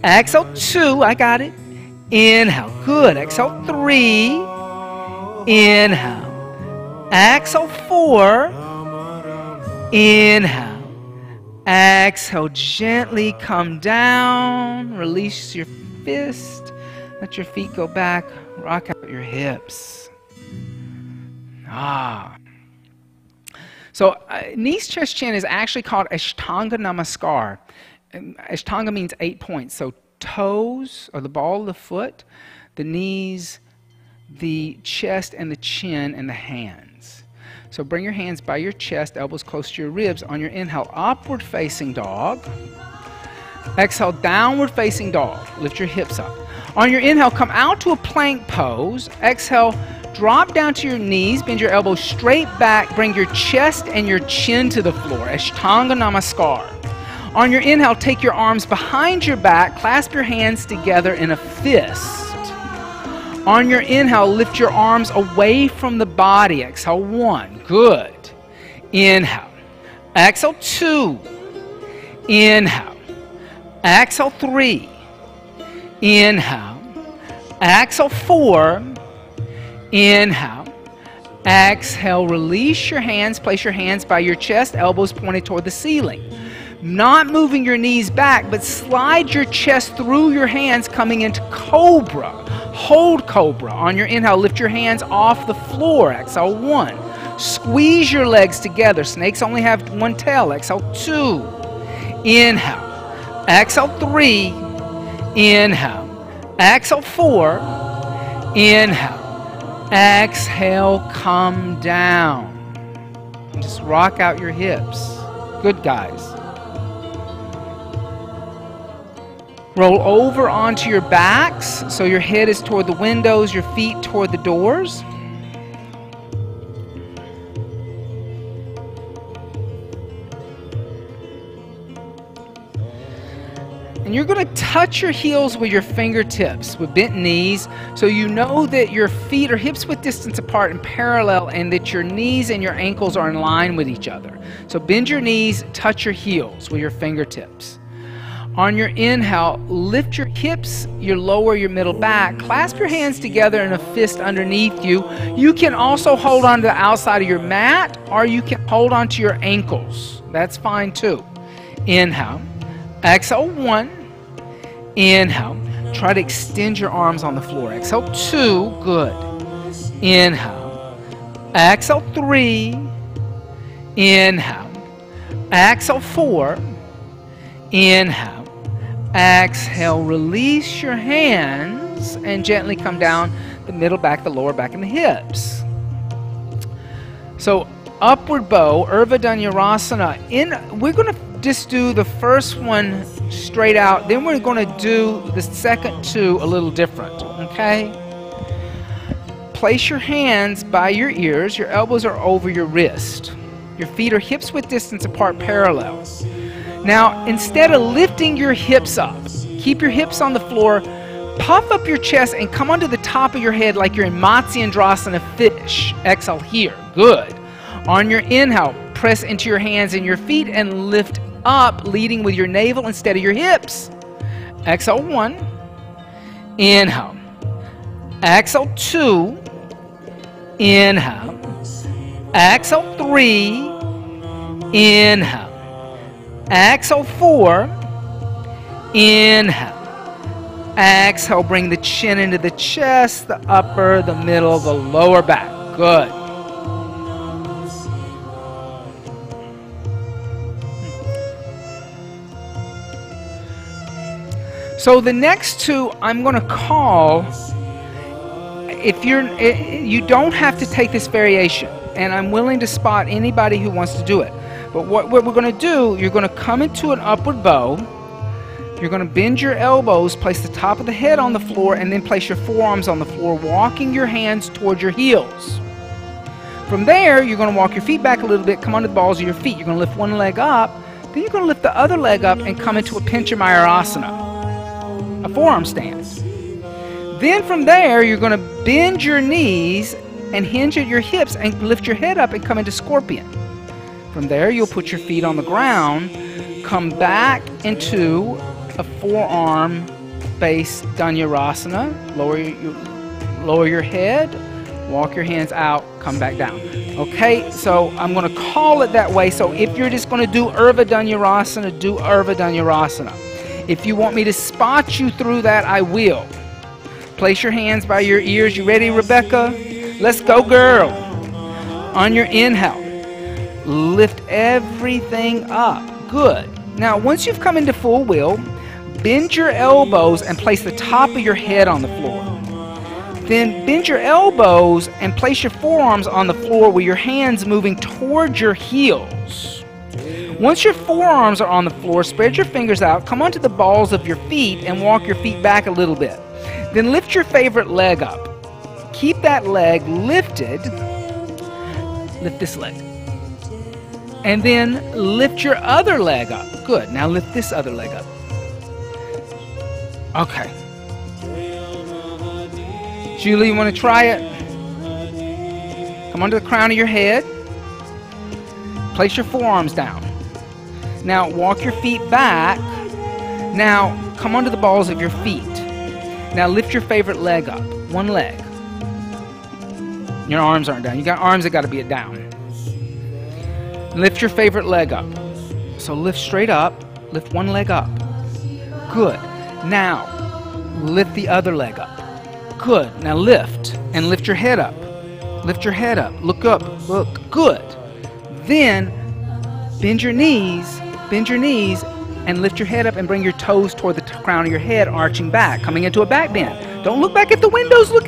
Exhale 2. I got it. Inhale. Good. Exhale 3. Inhale. Exhale 4. Inhale. Exhale, gently come down. Release your fist. Let your feet go back. Rock out your hips. So knees, chest, chin is actually called Ashtanga Namaskar. Ashtanga means 8 points. So toes, or the ball of the foot, the knees, the chest, and the chin, and the hands. So bring your hands by your chest, elbows close to your ribs. On your inhale, upward facing dog. Exhale, downward facing dog. Lift your hips up. On your inhale, come out to a plank pose. Exhale, drop down to your knees, bend your elbows straight back, bring your chest and your chin to the floor. Ashtanga Namaskar. On your inhale, take your arms behind your back, clasp your hands together in a fist. On your inhale, lift your arms away from the body. Exhale 1. Good. Inhale. Exhale 2. Inhale. Exhale 3. Inhale. Exhale 4. Inhale. Exhale. Release your hands. Place your hands by your chest, elbows pointed toward the ceiling. Not moving your knees back, but slide your chest through your hands, coming into Cobra. Hold Cobra. On your inhale, lift your hands off the floor. Exhale 1. Squeeze your legs together. Snakes only have one tail. Exhale 2. Inhale. Exhale 3. Inhale. Exhale 4. Inhale. Exhale, come down. And just rock out your hips. Good, guys. Roll over onto your backs so your head is toward the windows, your feet toward the doors. And you're going to touch your heels with your fingertips with bent knees so you know that your feet are hips width distance apart and parallel, and that your knees and your ankles are in line with each other. So bend your knees, touch your heels with your fingertips. On your inhale, lift your hips, your lower, your middle back. Clasp your hands together in a fist underneath you. You can also hold on to the outside of your mat, or you can hold on to your ankles. That's fine too. Inhale. Exhale 1. Inhale. Try to extend your arms on the floor. Exhale 2. Good. Inhale. Exhale 3. Inhale. Exhale 4. Inhale. Exhale, release your hands and gently come down the middle back, the lower back, and the hips. So upward bow, Urdhva Dhanurasana. We're going to just do the first one straight out. Then we're going to do the second two a little different. Okay? Place your hands by your ears. Your elbows are over your wrist. Your feet are hips width distance apart, parallel. Now, instead of lifting your hips up, keep your hips on the floor, puff up your chest, and come onto the top of your head like you're in Matsyendrasana fish. Exhale here. Good. On your inhale, press into your hands and your feet and lift up, leading with your navel instead of your hips. Exhale 1. Inhale. Exhale 2. Inhale. Exhale 3. Inhale. Exhale 4. Inhale. Exhale, bring the chin into the chest, the upper, the middle, the lower back. Good. So the next two I'm going to call, you don't have to take this variation, and I'm willing to spot anybody who wants to do it. But what we're going to do, you're going to come into an upward bow, You're going to bend your elbows, place the top of the head on the floor, and then place your forearms on the floor, walking your hands towards your heels. From there, you're going to walk your feet back a little bit, come onto the balls of your feet. You're going to lift one leg up, then you're going to lift the other leg up and come into a Panchamayurasana, a forearm stand. Then from there, you're going to bend your knees and hinge at your hips and lift your head up and come into Scorpion. From there, you'll put your feet on the ground, come back into a forearm base Dhanurasana. Lower your head, walk your hands out, come back down. Okay, so I'm going to call it that way. So if you're just going to do Urdhva Dhanurasana, do Urdhva Dhanurasana. If you want me to spot you through that, I will. Place your hands by your ears. You ready, Rebecca? Let's go, girl. On your inhale, lift everything up. Good. Now, once you've come into full wheel, bend your elbows and place the top of your head on the floor. Then bend your elbows and place your forearms on the floor with your hands moving towards your heels. Once your forearms are on the floor, spread your fingers out, come onto the balls of your feet and walk your feet back a little bit. Then lift your favorite leg up. Keep that leg lifted. Lift this leg. And then lift your other leg up. Good. Now lift this other leg up. Okay. Julie, you want to try it? Come onto the crown of your head. Place your forearms down. Now walk your feet back. Now come onto the balls of your feet. Now lift your favorite leg up. One leg. Your arms aren't down. You got arms that got to be down. Lift your favorite leg up. So lift straight up. Lift one leg up. Good. Now lift the other leg up. Good. Now lift and lift your head up. Lift your head up. Look up. Look. Good. Then bend your knees and lift your head up and bring your toes toward the crown of your head, arching back, coming into a back bend. Don't look back at the windows. Look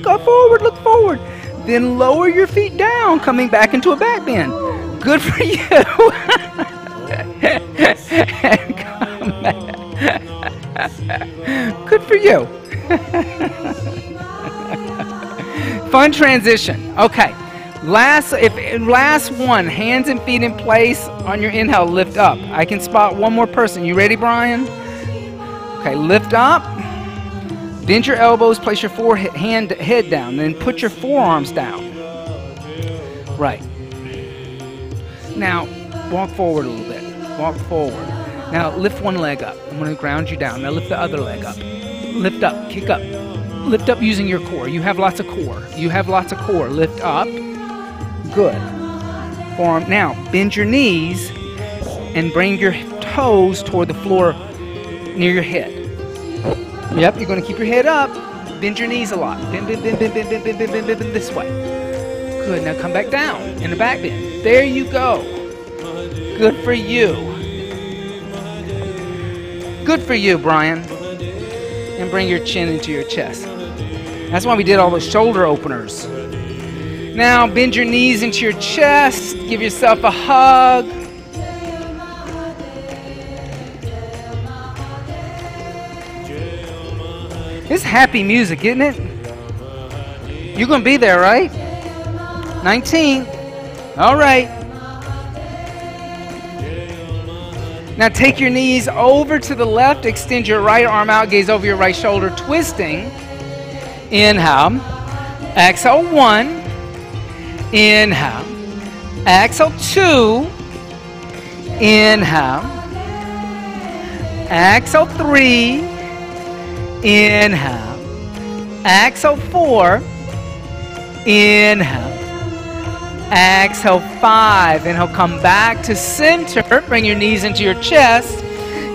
up forward. Look forward. Then lower your feet down, coming back into a back bend. Good for you. And come back. Good for you. Fun transition. Okay. Last one. Hands and feet in place on your inhale. Lift up. I can spot one more person. You ready, Brian? Okay. Lift up. Bend your elbows. Place your head down. Then put your forearms down. Right. Now walk forward a little bit. Walk forward. Now lift one leg up. I'm going to ground you down. Now lift the other leg up. Lift up. Kick up. Lift up using your core. You have lots of core. Lift up. Good. Forearm. Now bend your knees and bring your toes toward the floor near your head. Yep, you're going to keep your head up. Bend your knees a lot. Bend this way. Good. Now come back down in the back bend. There you go. Good for you. Good for you, Brian. And bring your chin into your chest. That's why we did all those shoulder openers. Now bend your knees into your chest. Give yourself a hug. It's happy music, isn't it? You're going to be there, right? 19. All right. Now take your knees over to the left. Extend your right arm out. Gaze over your right shoulder. Twisting. Inhale. Exhale. 1. Inhale. Exhale. 2. Inhale. Exhale. 3. Inhale. Exhale. 4. Inhale. Exhale. 5. Inhale. Come back to center. Bring your knees into your chest.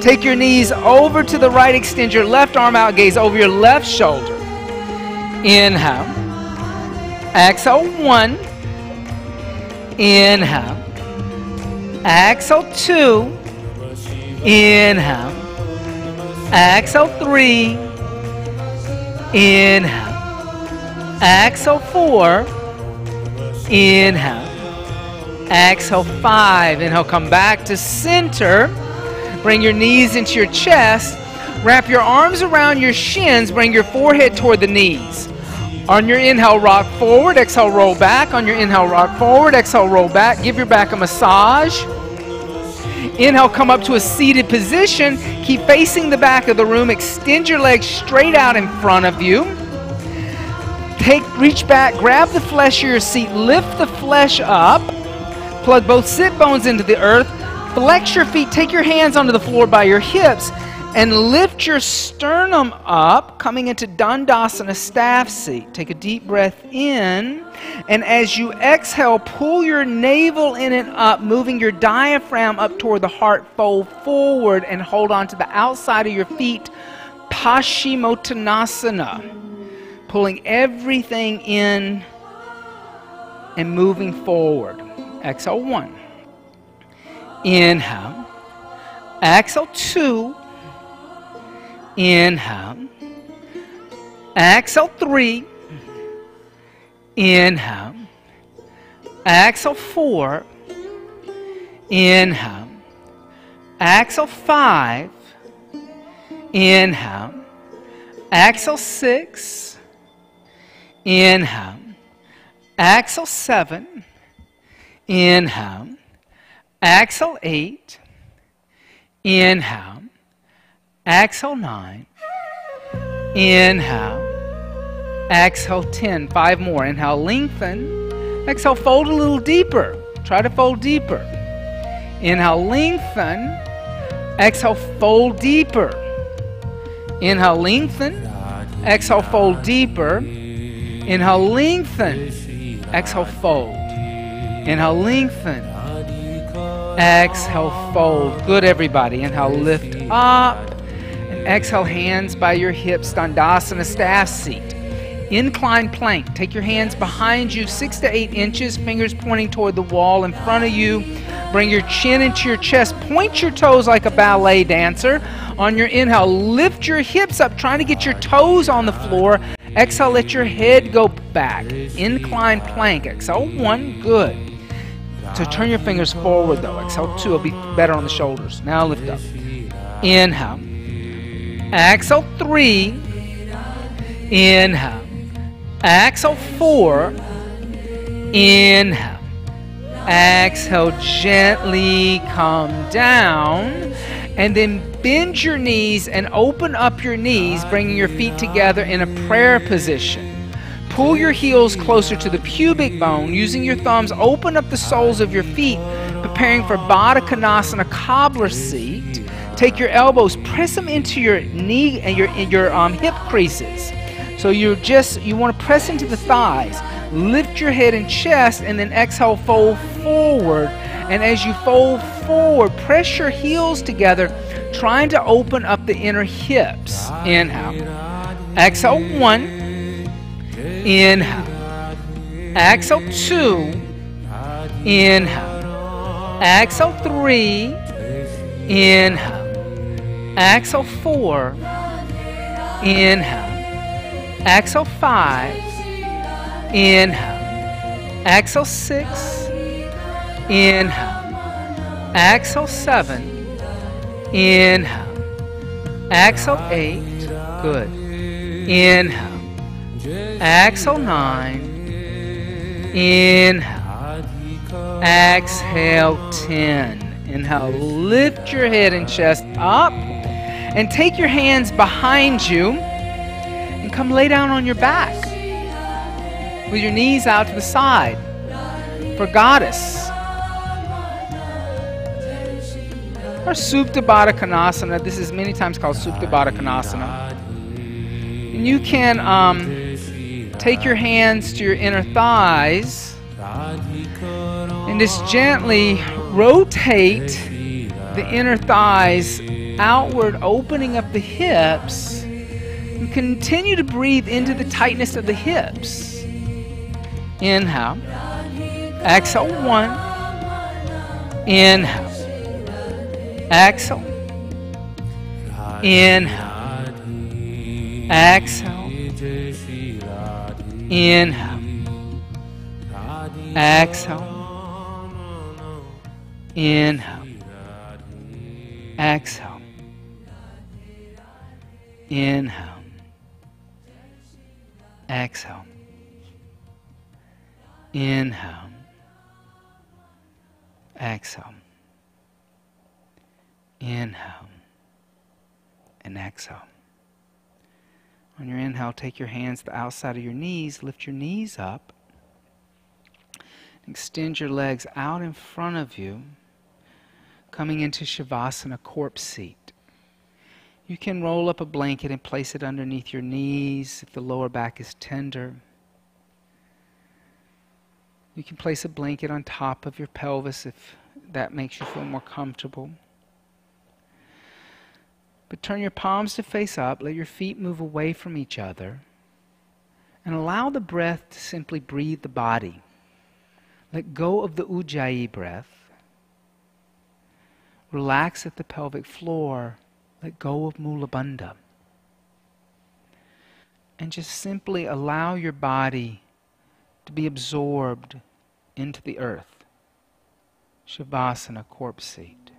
Take your knees over to the right. Extend your left arm out. Gaze over your left shoulder. Inhale. Exhale. 1. Inhale. Exhale. 2. Inhale. Exhale. 3. Inhale. Exhale. 4. Inhale. Exhale. 5. Inhale. Come back to center. Bring your knees into your chest. Wrap your arms around your shins. Bring your forehead toward the knees. On your inhale, rock forward. Exhale, roll back. On your inhale, rock forward. Exhale, roll back. Give your back a massage. Inhale, come up to a seated position. Keep facing the back of the room. Extend your legs straight out in front of you. Reach back, grab the flesh of your seat, lift the flesh up. Plug both sit bones into the earth. Flex your feet. Take your hands onto the floor by your hips and lift your sternum up, coming into Dandasana staff seat. Take a deep breath in, and as you exhale, pull your navel in and up, moving your diaphragm up toward the heart. Fold forward and hold on to the outside of your feet, Paschimottanasana. Pulling everything in and moving forward. Exhale 1. Inhale. Exhale 2. Inhale. Exhale 3. Inhale. Exhale 4. Inhale. Exhale 5. Inhale. Exhale 6. Inhale. Exhale 7. Inhale. Exhale 8. Inhale. Exhale 9. Inhale. Exhale 10. 5 more. Inhale, lengthen. Exhale, fold a little deeper. Try to fold deeper. Inhale, lengthen. Exhale, fold deeper. Inhale, lengthen. Exhale, fold deeper. Inhale, lengthen. Exhale, fold. Inhale, lengthen. Exhale, fold. Good, everybody. Inhale, lift up. And exhale, hands by your hips, Dandasana staff seat. Incline plank. Take your hands behind you, 6 to 8 inches, fingers pointing toward the wall in front of you. Bring your chin into your chest. Point your toes like a ballet dancer. On your inhale, lift your hips up, trying to get your toes on the floor. Exhale, let your head go back. Incline plank. Exhale 1. Good. So turn your fingers forward, though. Exhale 2. It'll be better on the shoulders. Now lift up. Inhale. Exhale 3. Inhale. Exhale 4. Inhale. Exhale, gently come down. And then bend your knees and open up your knees, bringing your feet together in a prayer position. Pull your heels closer to the pubic bone. Using your thumbs, open up the soles of your feet, preparing for Baddha Konasana, cobbler seat. Take your elbows, press them into your knee and your hip creases. So you want to press into the thighs. Lift your head and chest, and then exhale, fold forward. And as you fold forward, press your heels together, trying to open up the inner hips. Inhale. Exhale 1. Inhale. Exhale 2. Inhale. Exhale 3. Inhale. Exhale 4. Inhale. Exhale 5. Inhale. Exhale 6. Inhale. Exhale 7. Inhale. Exhale 8. Good. Inhale. Exhale 9. Inhale. Exhale 10. Inhale. Lift your head and chest up. And take your hands behind you. And come lay down on your back. With your knees out to the side. For Goddess. Or Supta Baddha Konasana. This is many times called Supta Baddha Konasana. And you can take your hands to your inner thighs and just gently rotate the inner thighs outward, opening up the hips. And continue to breathe into the tightness of the hips. Inhale. Exhale 1. Inhale. Exhale. Inhale. Exhale. Inhale. Exhale. Inhale. Exhale. Inhale. Exhale. Inhale. Exhale. Inhale. And exhale. On your inhale, take your hands to the outside of your knees. Lift your knees up. Extend your legs out in front of you, coming into Shavasana, corpse seat. You can roll up a blanket and place it underneath your knees if the lower back is tender. You can place a blanket on top of your pelvis if that makes you feel more comfortable. But turn your palms to face up, let your feet move away from each other, and allow the breath to simply breathe the body. Let go of the Ujjayi breath. Relax at the pelvic floor. Let go of Mula Bandha. And just simply allow your body to be absorbed into the earth. Shavasana, corpse seat.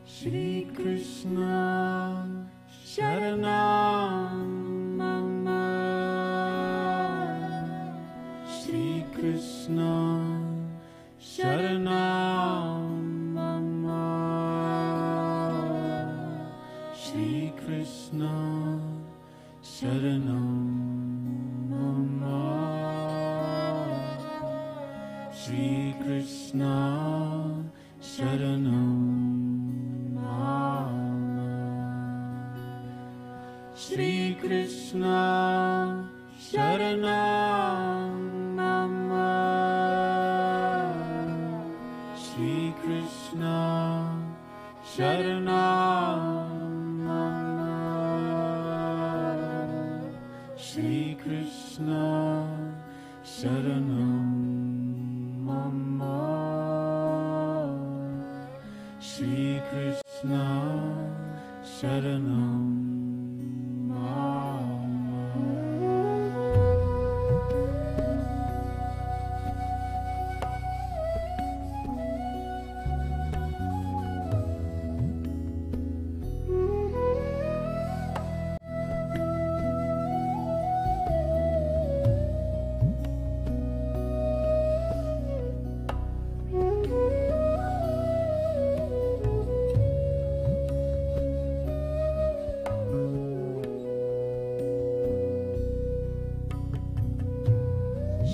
Shri Krishna Sharanam Mama, Shri Krishna Sharanam Mama, Shri Krishna Sharanam Mama, Shri Krishna Sharanam Shri Krishna Sharanam Mama, Shri Krishna Sharanam Mama, Shri Krishna Sharanam Mama, Shri Krishna Sharanam.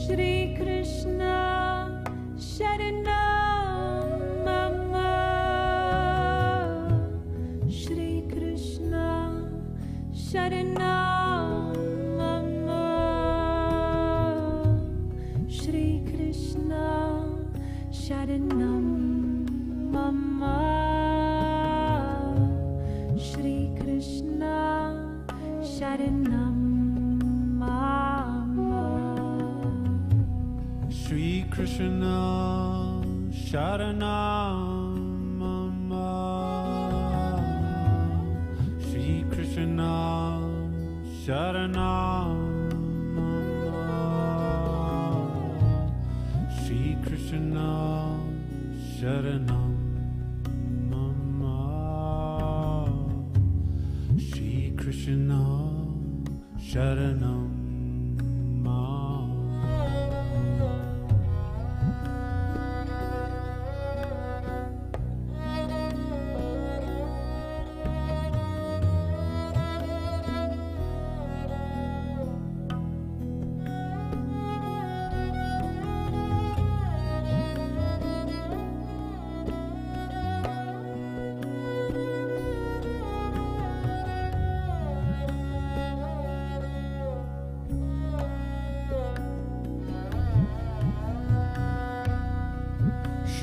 Shri Krishna Sharanam Mama, Shri Krishna Sharanam Mama, Shri Krishna Sharanam Mama, Shri Krishna Sharanam Shri Krishna Sharanam Mama, Shri Krishna Sharanam Mama, Shri Krishna Sharanam Mama, Shri Krishna Sharanam.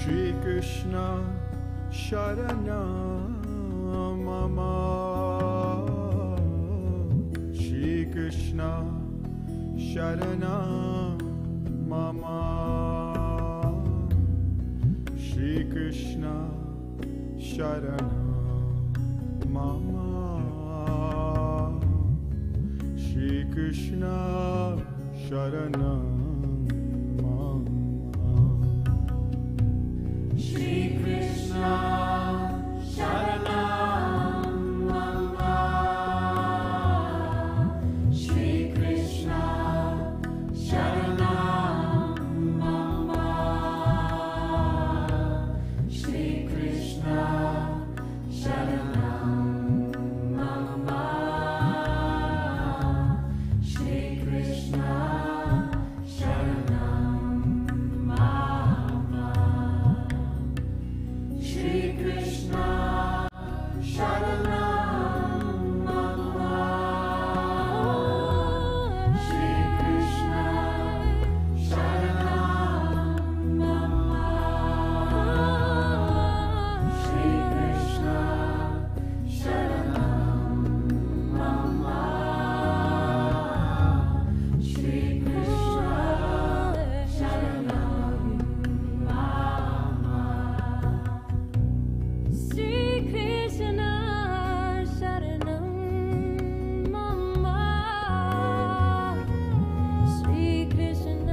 Shri Krishna Sharanam Mama. Shri Krishna Sharanam Mama. Shri Krishna Sharanam Mama. Shri Krishna Sharanam Mama. Shri Krishna Sharanam Mama. Shri Krishna Sharanam Mama. Shri Krishna Sharanam Mama. Shri Krishna Sharanam Mama. Shri Krishna Sharanam Mama. Shri Krishna Sharanam Mama. Shri Krishna Sharanam Mama. Shri Krishna Sharanam Mama. Shri Krishna Sharanam Mama. Shri Krishna Sharanam Mama. Shri Krishna Sharanam Mama. Shri Krishna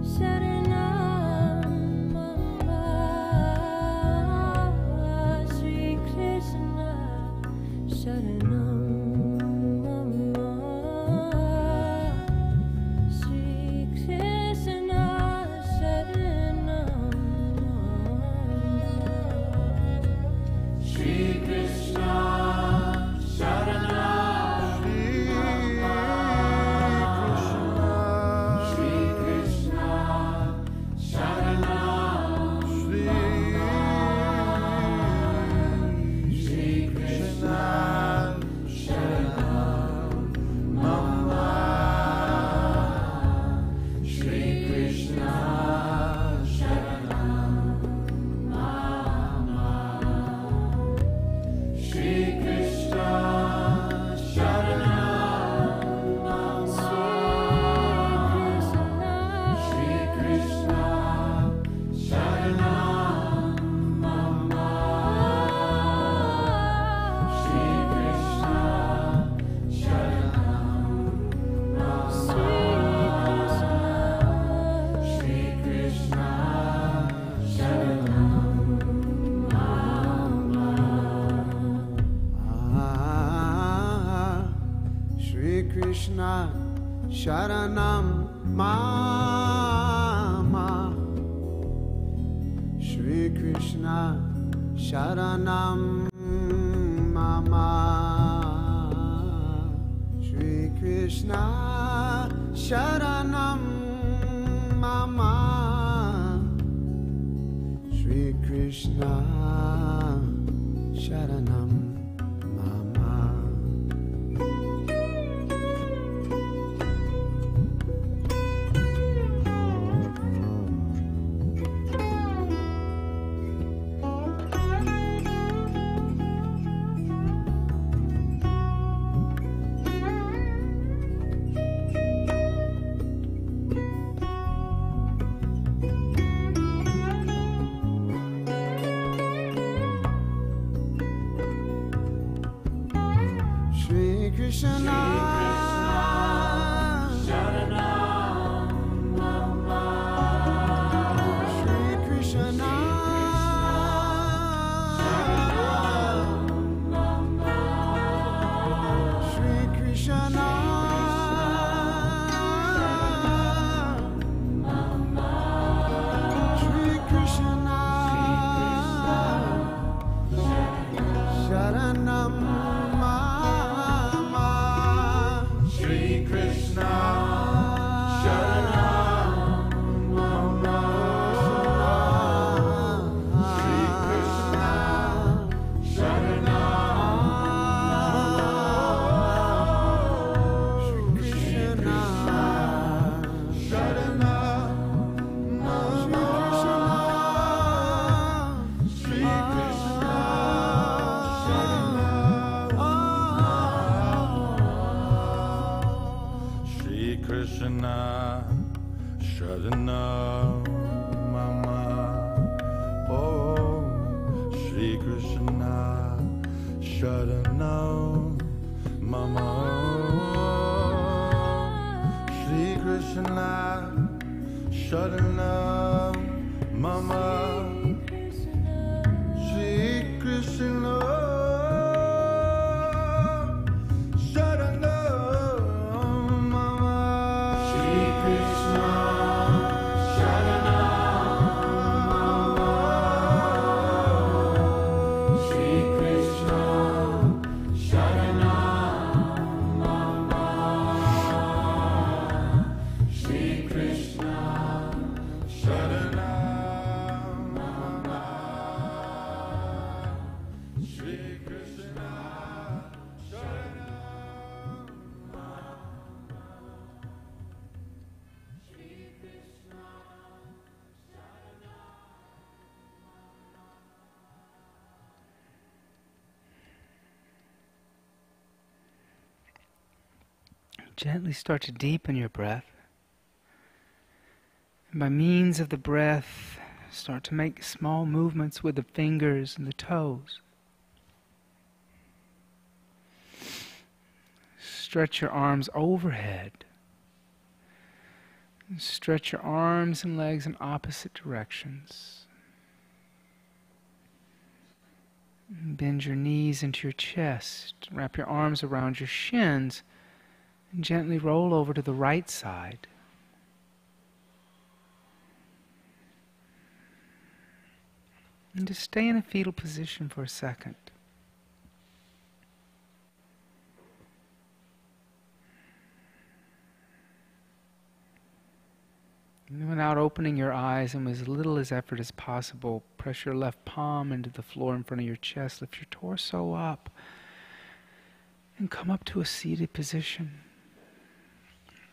Sharanam Mama. Shri Krishna Sharanam Mama. Shri Krishna Sharanam Shri Krishna Sharanam Mama. Shri Krishna Sharanam Mama. Shri Krishna Sharanam Mama. Shri Krishna Sharanam Mama. Shri Krishna Sharanam Mama. Shri Krishna Sharanam Mama. Shri Krishna Sharanam Mama. Shri Krishna Sharanam Mama. Shri Krishna Sharanam Mama. Shri Krishna Sharanam Mama. Sharanam Mama. Oh, Shri Krishna, Sharanam Mama. Shri Krishna, Sharanam Mama. Shri Krishna, Sharanam Mama. Shri Krishna, Gently start to deepen your breath. And by means of the breath, start to make small movements with the fingers and the toes. Stretch your arms overhead. And stretch your arms and legs in opposite directions. And bend your knees into your chest. Wrap your arms around your shins. And gently roll over to the right side. And just stay in a fetal position for a second. And without opening your eyes and with as little as effort as possible, press your left palm into the floor in front of your chest. Lift your torso up. And come up to a seated position.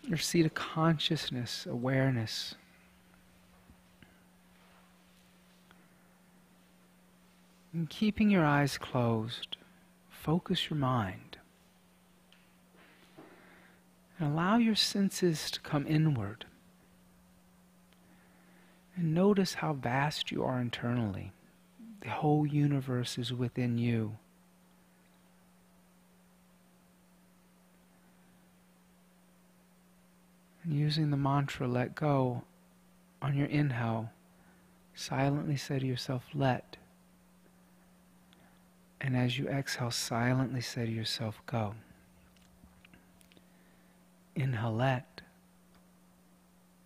Your seat of consciousness, awareness. And keeping your eyes closed, focus your mind. And allow your senses to come inward. And notice how vast you are internally. The whole universe is within you. And using the mantra, let go, on your inhale, silently say to yourself, let. And as you exhale, silently say to yourself, go. Inhale, let.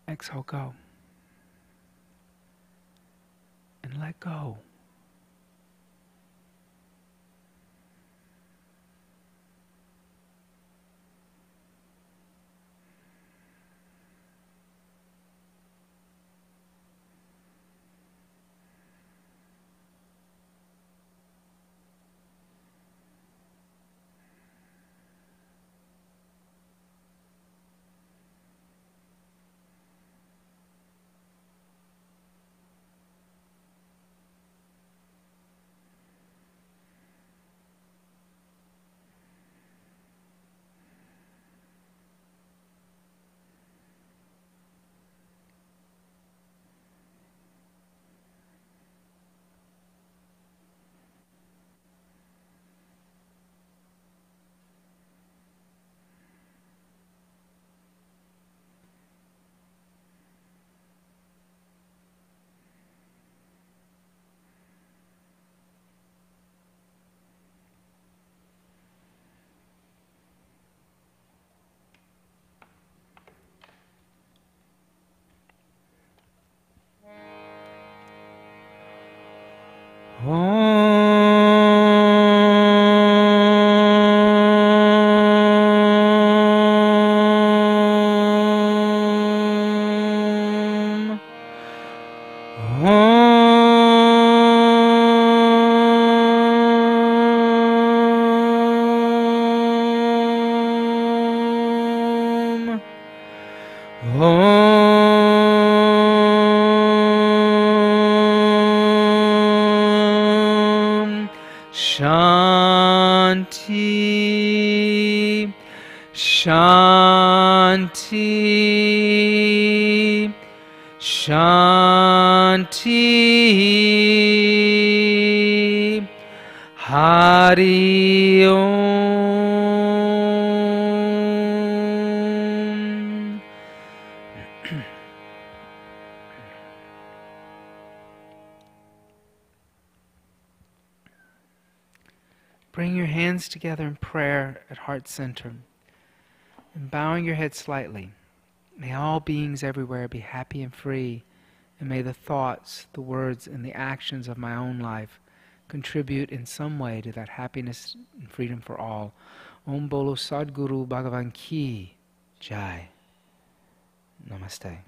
Exhale, go. And let go. Shanti, Shanti, Shanti. Hari Om. Bring your hands together in prayer at heart center. And bowing your head slightly, may all beings everywhere be happy and free, and may the thoughts, the words, and the actions of my own life contribute in some way to that happiness and freedom for all. Om Bolo Sadguru Bhagavan Ki Jai. Namaste.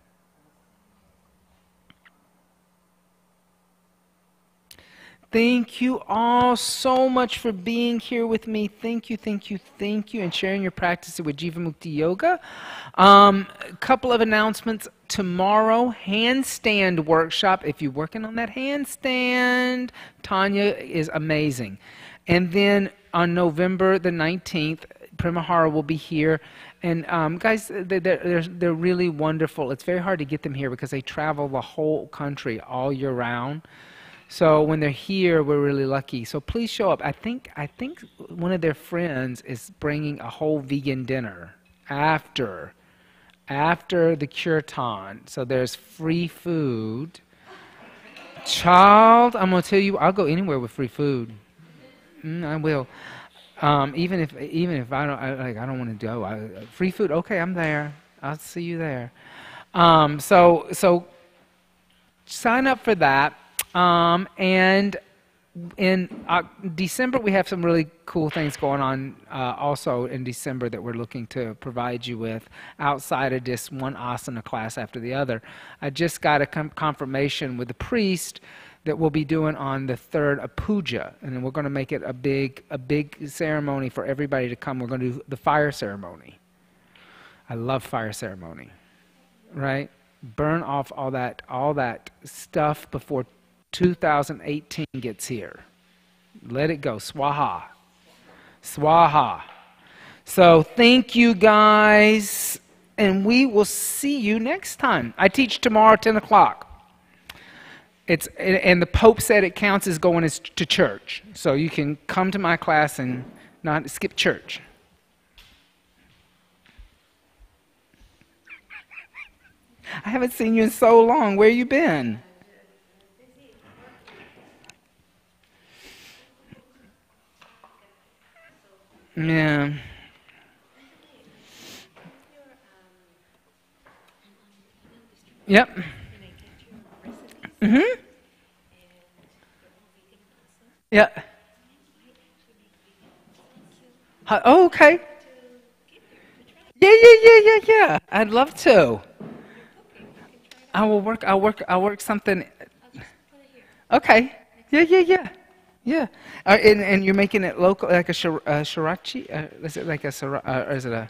Thank you all so much for being here with me. Thank you, thank you, thank you, and sharing your practice with Jivamukti Yoga. A couple of announcements. Tomorrow, handstand workshop. If you're working on that handstand, Tanya is amazing. And then on November the 19th, Primahara will be here. And guys, they're really wonderful. It's very hard to get them here because they travel the whole country all year round. So when they're here, we're really lucky. So please show up. I think one of their friends is bringing a whole vegan dinner after the kirtan. So there's free food. Child, I'm gonna tell you, I'll go anywhere with free food. I will. Even if I don't want to go. Free food. Okay, I'm there. I'll see you there. So sign up for that. And in December, we have some really cool things going on also in December that we're looking to provide you with outside of just one asana class after the other. I just got a confirmation with the priest that we'll be doing on the 3rd a puja, and then we're going to make it a big ceremony for everybody to come. We're going to do the fire ceremony. I love fire ceremony, right? Burn off all that stuff before 2018 gets here. Let it go. Swaha. Swaha. So thank you guys, and we will see you next time. I teach tomorrow 10 o'clock. And the Pope said it counts as going to church. So you can come to my class and not skip church. I haven't seen you in so long. Where you been? Yeah. Yep. Mm-hmm. Yeah. Oh, okay. Yeah. I'd love to. I'll work something. Okay. Yeah. And you're making it local, like a shirachi? Is it like a, or is it a?